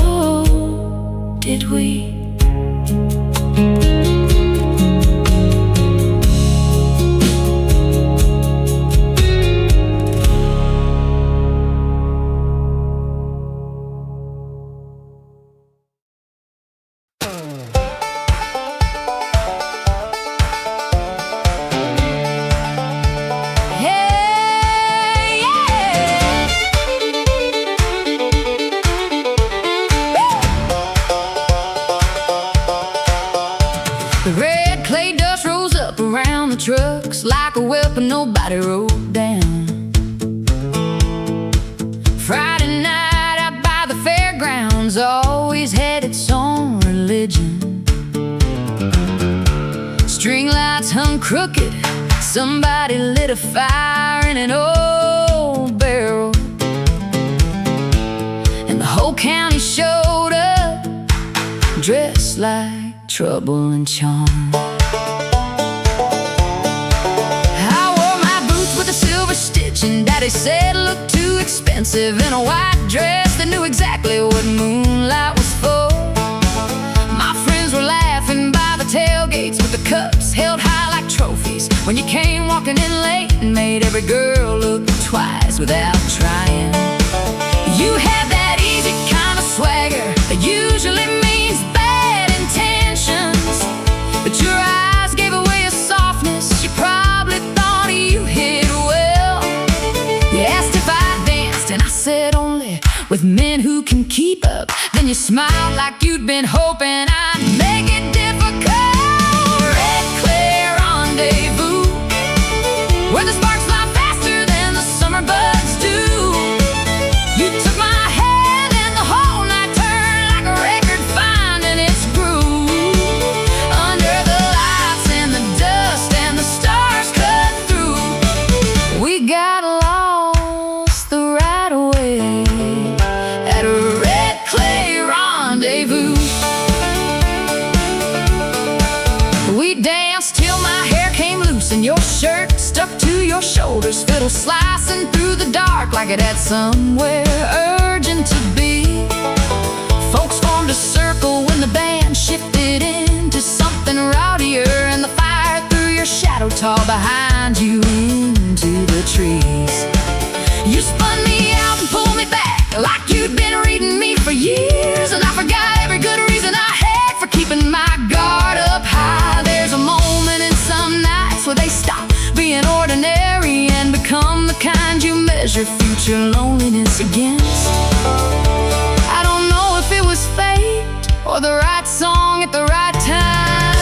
did we. Hey, yeah. The red clay dust rose up around the trucks like a weapon nobody wrote down. Friday night out by the fairgrounds always had its own religion. String lights hung crooked, somebody lit a fire in an old barrel, and the whole county showed up dressed like trouble and charm. I wore my boots with a silver stitch, and Daddy said it looked too expensive in a white dress that knew exactly what moonlight was for. My friends were laughing by the dates with the cups held high like trophies. When you came walking in late and made every girl look twice without trying. You had that easy kind of swagger that usually means bad intentions, but your eyes gave away a softness you probably thought you hid well. You asked if I danced and I said only with men who can keep up. Then you smiled like you'd been hoping I'd make it difficult. Red clay rendezvous, where the sparks fly faster than the summer buds do. You took my hand and the whole night turned like a record finding its groove. Under the lights and the dust and the stars cut through, we got lost the right way at a red clay rendezvous. We danced till my hair came loose and your shirt stuck to your shoulders, fiddle slicing through the dark like it had somewhere urgent to be. Folks formed a circle when the band shifted into something rowdier, and the fire threw your shadow tall behind you into the trees. You spun me out and pulled me back like you'd been reading me for years, and I forgot every good reason I had for keeping my guard up high. There's a moment in some nights where they stop being ordinary and become the kind you measure future loneliness against. I don't know if it was fate or the right song at the right time,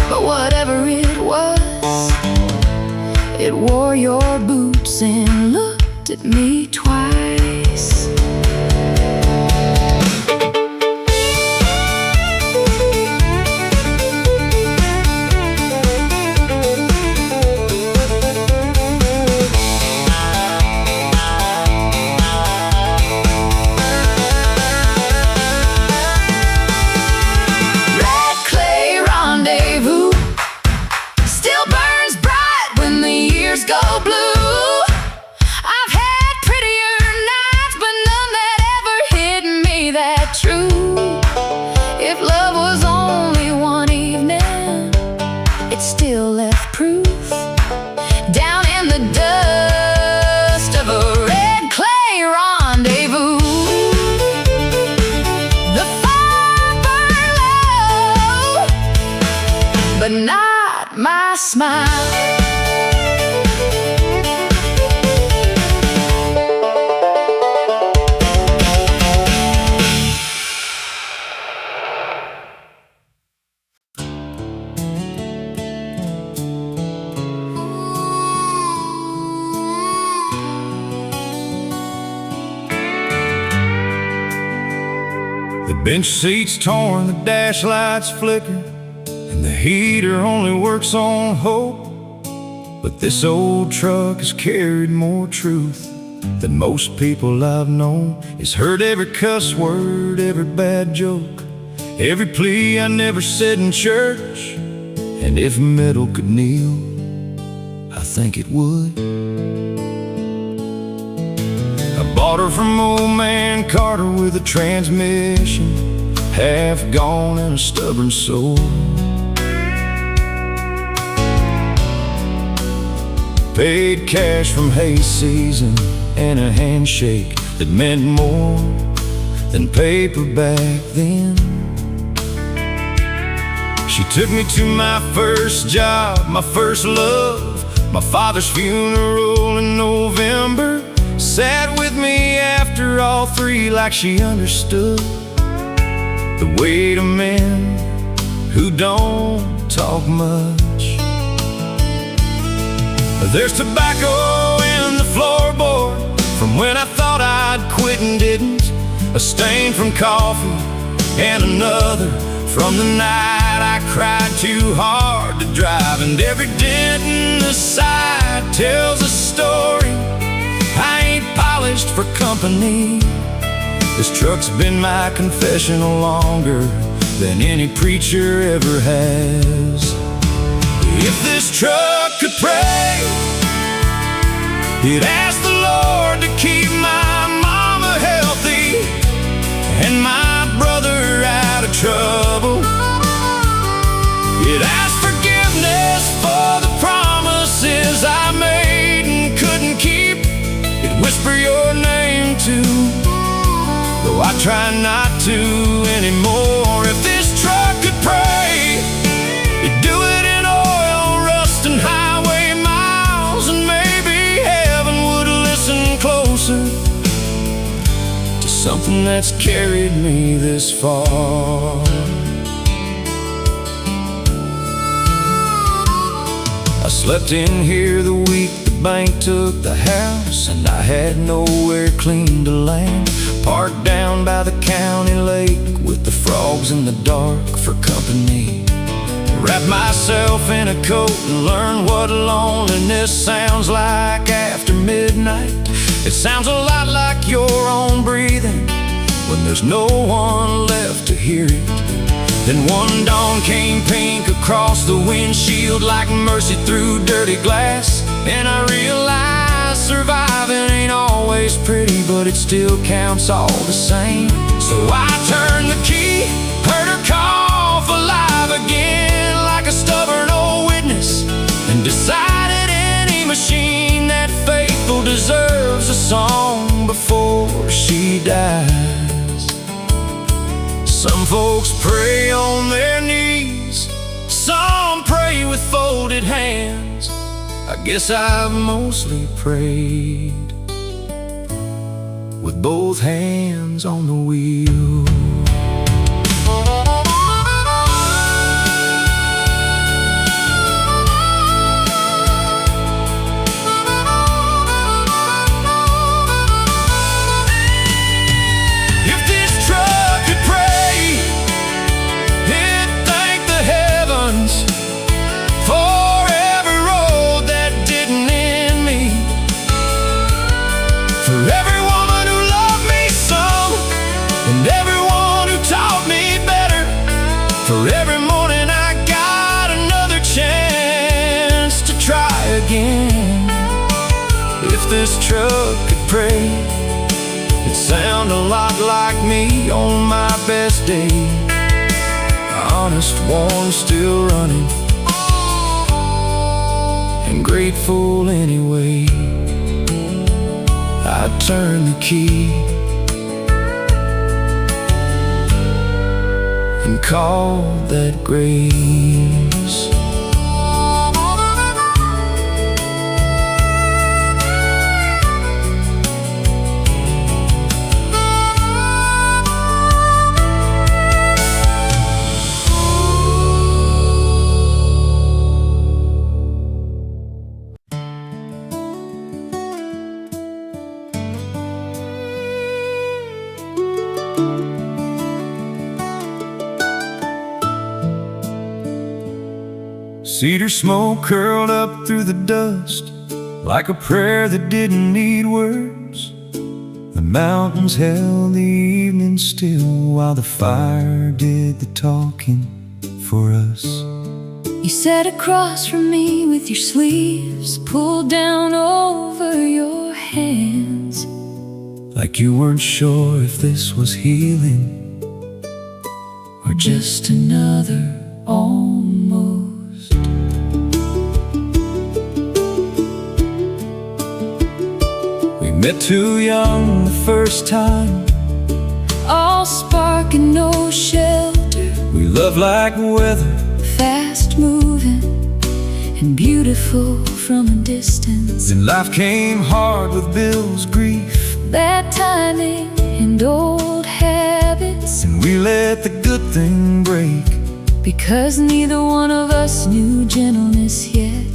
but whatever it was, it wore your boots and looked at me twice. Red clay rendezvous still burns bright when the years go blue. I've had prettier nights, but none that ever hit me that true. If love was only one evening, it still left proof down in the dust of a red clay rendezvous. The fire burned low, but not my smile. The bench seat's torn, the dash lights flicker, and the heater only works on hope. But this old truck has carried more truth than most people I've known. It's heard every cuss word, every bad joke, every plea I never said in church. And if metal could kneel, I think it would. I bought her from old man Carter with a transmission half gone and a stubborn soul. Paid cash from hay season and a handshake that meant more than paper back then. She took me to my first job, my first love, my father's funeral in November. Sat with me after all three like she understood the weight of men who don't talk much. There's tobacco in the floorboard from when I thought I'd quit and didn't, a stain from coffee and another from the night I cried too hard to drive. And every dent in the side tells a story. I ain't polished for company. This truck's been my confessional longer than any preacher ever has. If this truck could pray, it'd ask the Lord to keep my mama healthy and my brother out of trouble. try not to anymore. If this truck could pray, it'd do it in oil, rust, and highway miles. And maybe heaven would listen closer to something that's carried me this far. I slept in here the week the bank took the house, and I had nowhere clean to land. Parked down by the county lake with the frogs in the dark for company. Wrapped myself in a coat and learned what loneliness sounds like after midnight. It sounds a lot like your own breathing when there's no one left to hear it. Then one dawn came pink across the windshield like mercy through dirty glass, and I realized surviving ain't always pretty, but it still counts all the same. So I turned the key, heard her cough alive again like a stubborn old witness, and decided any machine that faithful deserves a song before she dies. Some folks pray on their knees, some pray with folded hands. I guess I've mostly prayed with both hands on the wheel. For every morning I got another chance to try again. If this truck could pray, it'd sound a lot like me on my best day. Honest, warm, still running, and grateful anyway. I'd turn the key and call that grace. Cedar smoke curled up through the dust like a prayer that didn't need words. The mountains held the evening still while the fire did the talking for us. You sat across from me with your sleeves pulled down over your hands, like you weren't sure if this was healing or just another almost. Met too young the first time, all spark and no shelter. We loved like weather, fast moving and beautiful from a distance. Then life came hard with Bill's grief, bad timing and old habits, and we let the good thing break, because neither one of us knew gentleness yet.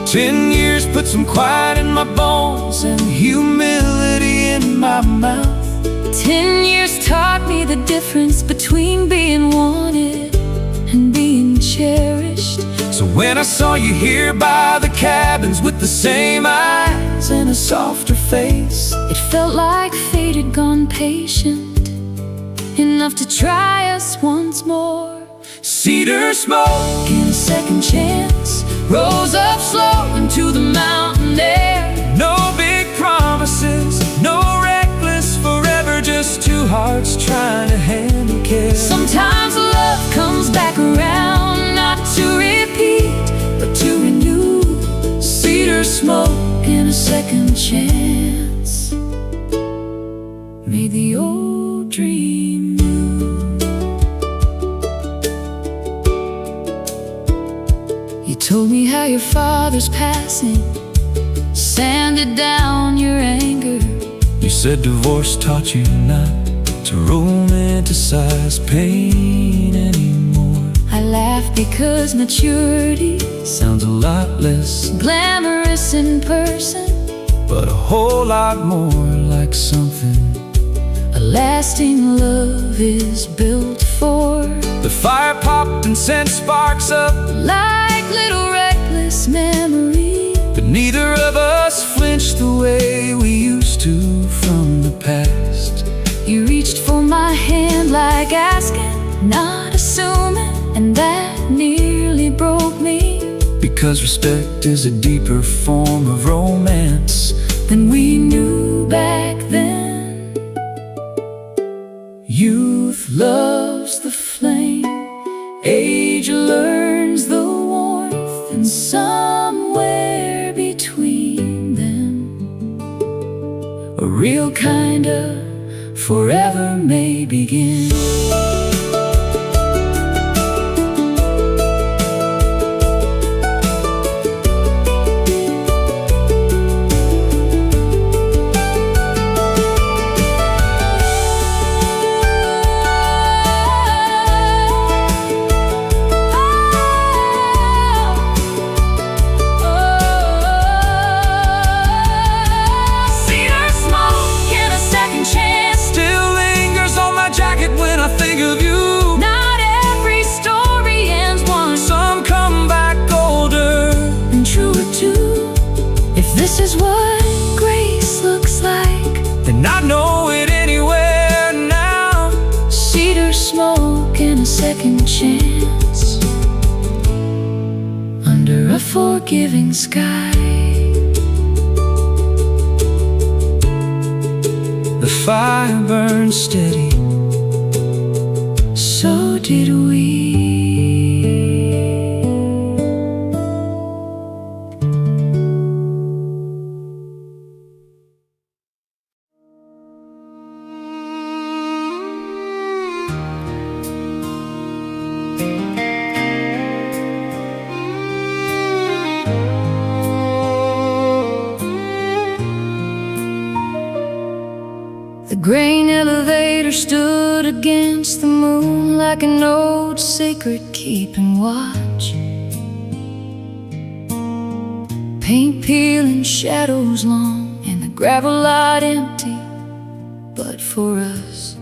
10 years put some quiet in my bones and humility in my mouth. 10 years taught me the difference between being wanted and being cherished. So when I saw you here by the cabins with the same eyes and a softer face, it felt like fate had gone patient enough to try us once more. Cedar smoke in a second chance rose up slow into the mountain air. No big promises, no reckless forever, just two hearts trying to handle care. Sometimes love comes back around, not to repeat, but to renew. Cedar smoke in a second chance made the old dream You told me how your father's passing sanded down your anger. You said divorce taught you not to romanticize pain anymore. I laughed because maturity sounds a lot less glamorous in person, but a whole lot more like something a lasting love is built for. The fire popped and sent sparks up like little reckless memories, but neither of us flinched the way we used to from the past. You reached for my hand like asking, not assuming, and that nearly broke me. Because respect is a deeper form of romance than we knew back then. Youth loves the flame, age learns the warmth, and somewhere between them a real kind of forever may begin. This is what grace looks like, and I know it anywhere now. Cedar smoke and a second chance under a forgiving sky. The fire burns steady, so did we. The grain elevator stood against the moon like an old secret keeping watch. Paint peeling, shadows long, and the gravel lot empty. But for us,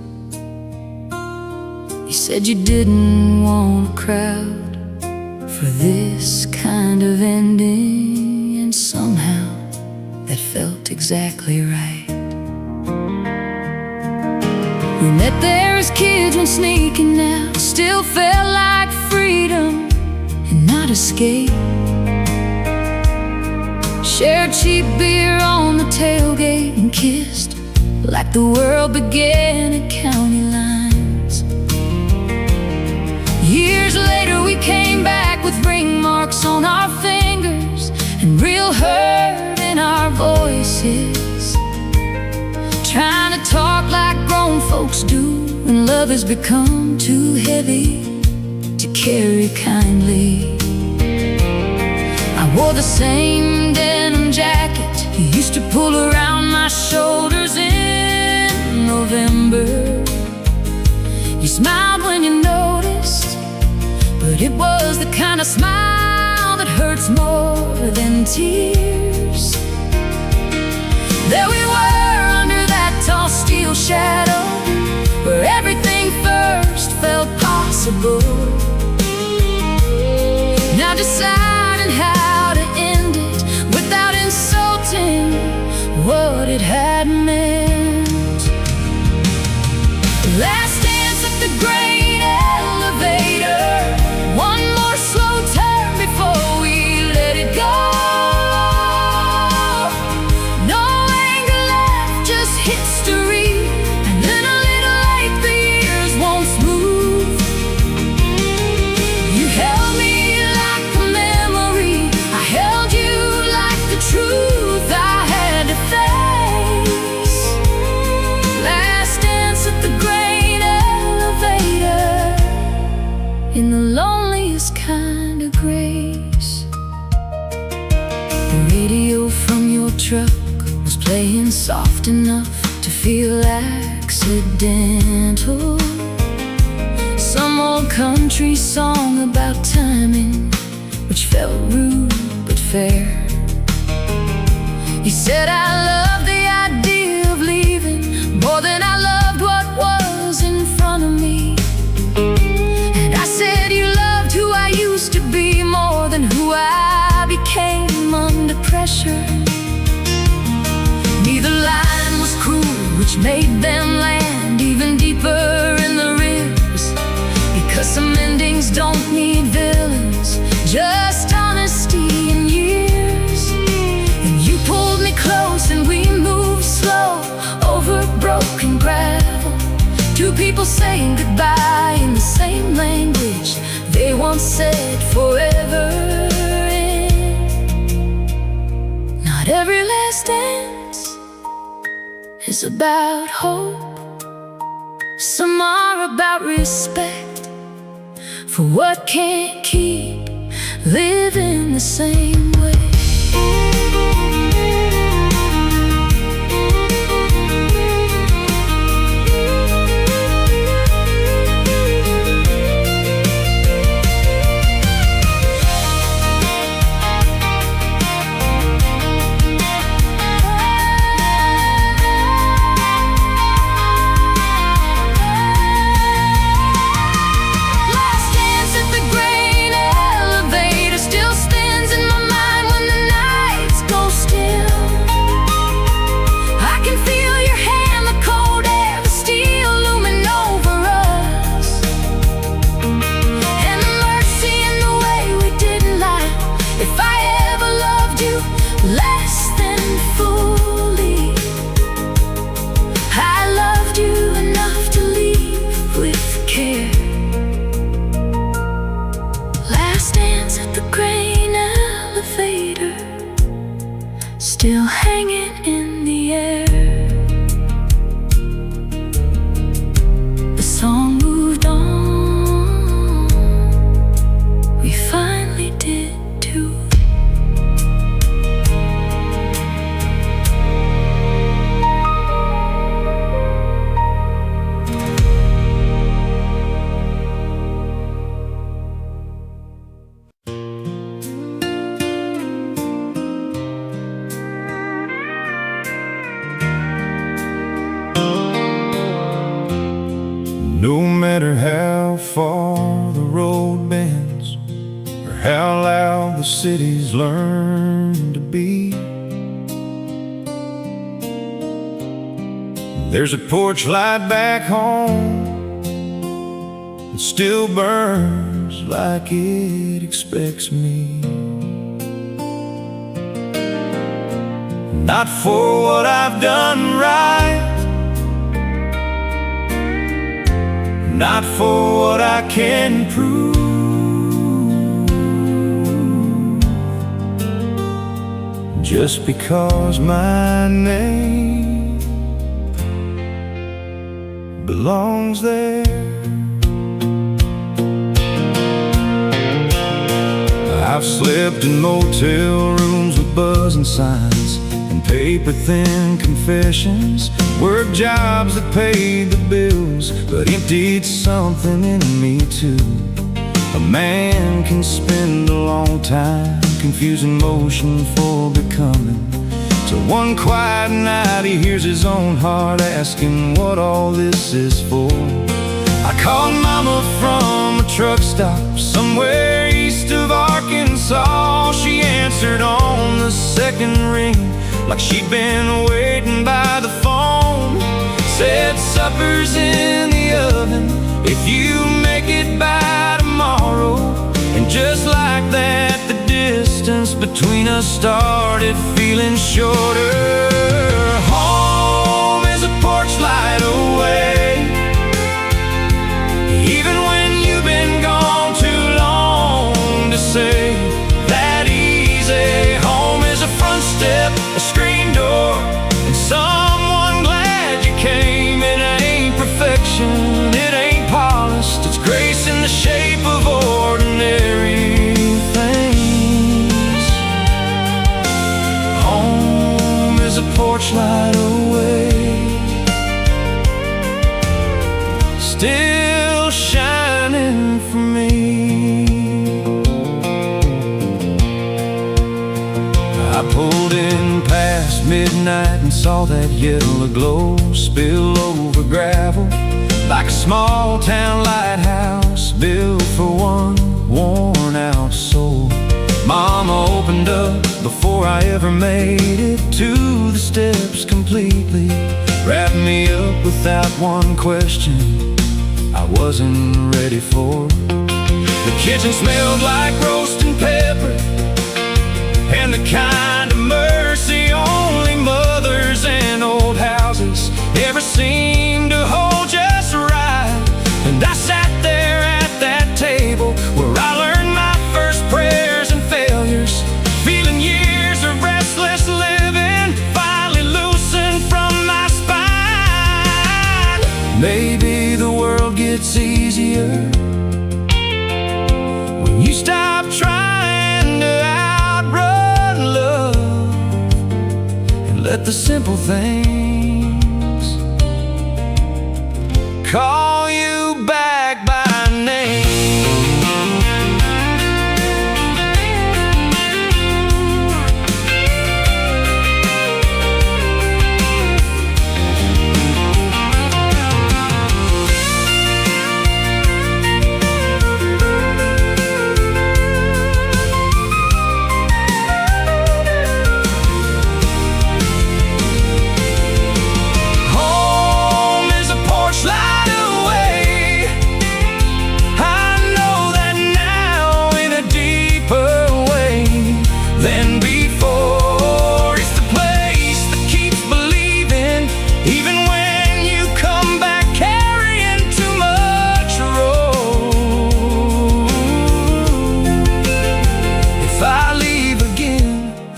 you said you didn't want a crowd for this kind of ending, and somehow that felt exactly right. We met there as kids when sneaking out still felt like freedom and not escape. Shared cheap beer on the tailgate and kissed like the world began at county lines. Years later we came back with ring marks on our fingers and real hurt in our voices, trying to talk like grown folks do when love has become too heavy to carry kindly. I wore the same denim jacket you used to pull around my shoulders in November. You smiled when you noticed, but it was the kind of smile that hurts more than tears. There we were under that tall steel shadow where everything first felt possible. Now deciding how to end it without insulting what it had meant. Last dance at the grain elevator, one more slow turn before we let it go. No anger left, just history, and then a little late, the years won't smooth. You held me like a memory, I held you like the truth I had to face. truck was playing soft enough to feel accidental. Some old country song about timing, which felt rude but fair. He said, I love the idea of leaving more than I loved what was in front of me. And I said, you loved who I used to be more than who I became under pressure. Neither line was cruel, which made them land even deeper in the ribs. Because some endings don't need villains, just honesty and years. And you pulled me close and we moved slow over broken gravel. Two people saying goodbye in the same language they once said forever in. Not every last dance is about hope. Some are about respect for what can't keep living the same way. Still hanging in the air. The song moved on. We finally did too. No matter how far the road bends, or how loud the cities learn to be, there's a porch light back home that still burns like it expects me. Not for what I've done right, not for what I can prove, just because my name belongs there. I've slept in motel rooms with buzzing signs and paper-thin confessions, work jobs that paid the bills but emptied something in me too. A man can spend a long time confusing motion for becoming, till one quiet night he hears his own heart asking what all this is for. I called mama from a truck stop somewhere east of Arkansas. She answered on the second ring like she'd been waiting by the phone. Said supper's in the oven if you make it by tomorrow. And just like that, the distance between us started feeling shorter. Home is a porch light away, even when you've been gone too long to say that easy. Home is a front step, a screen door, and someone glad you came. It ain't perfection, it ain't polished, it's grace in the shape of ordinary things. Home Pulled in past midnight and saw that yellow glow spill over gravel like a small town lighthouse built for one worn out soul. Mama opened up before I ever made it to the steps completely. Wrapped me up without one question I wasn't ready for. The kitchen smelled like roasting pepper and the kind of mercy only mothers and old houses ever seem to hold just right. And I sat there at that table where I learned my first prayers and failures, feeling years of restless living finally loosened from my spine. Maybe the world gets easier when you stop trying to outrun love and let the simple things call you back by name.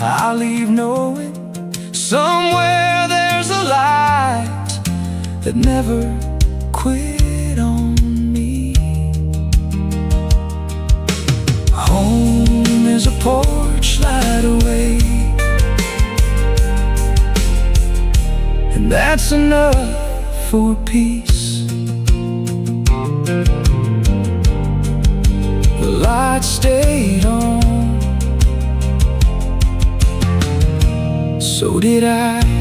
I leave knowing somewhere there's a light that never quit on me. Home is a porch light away, and that's enough for peace. The light stayed on, so did I.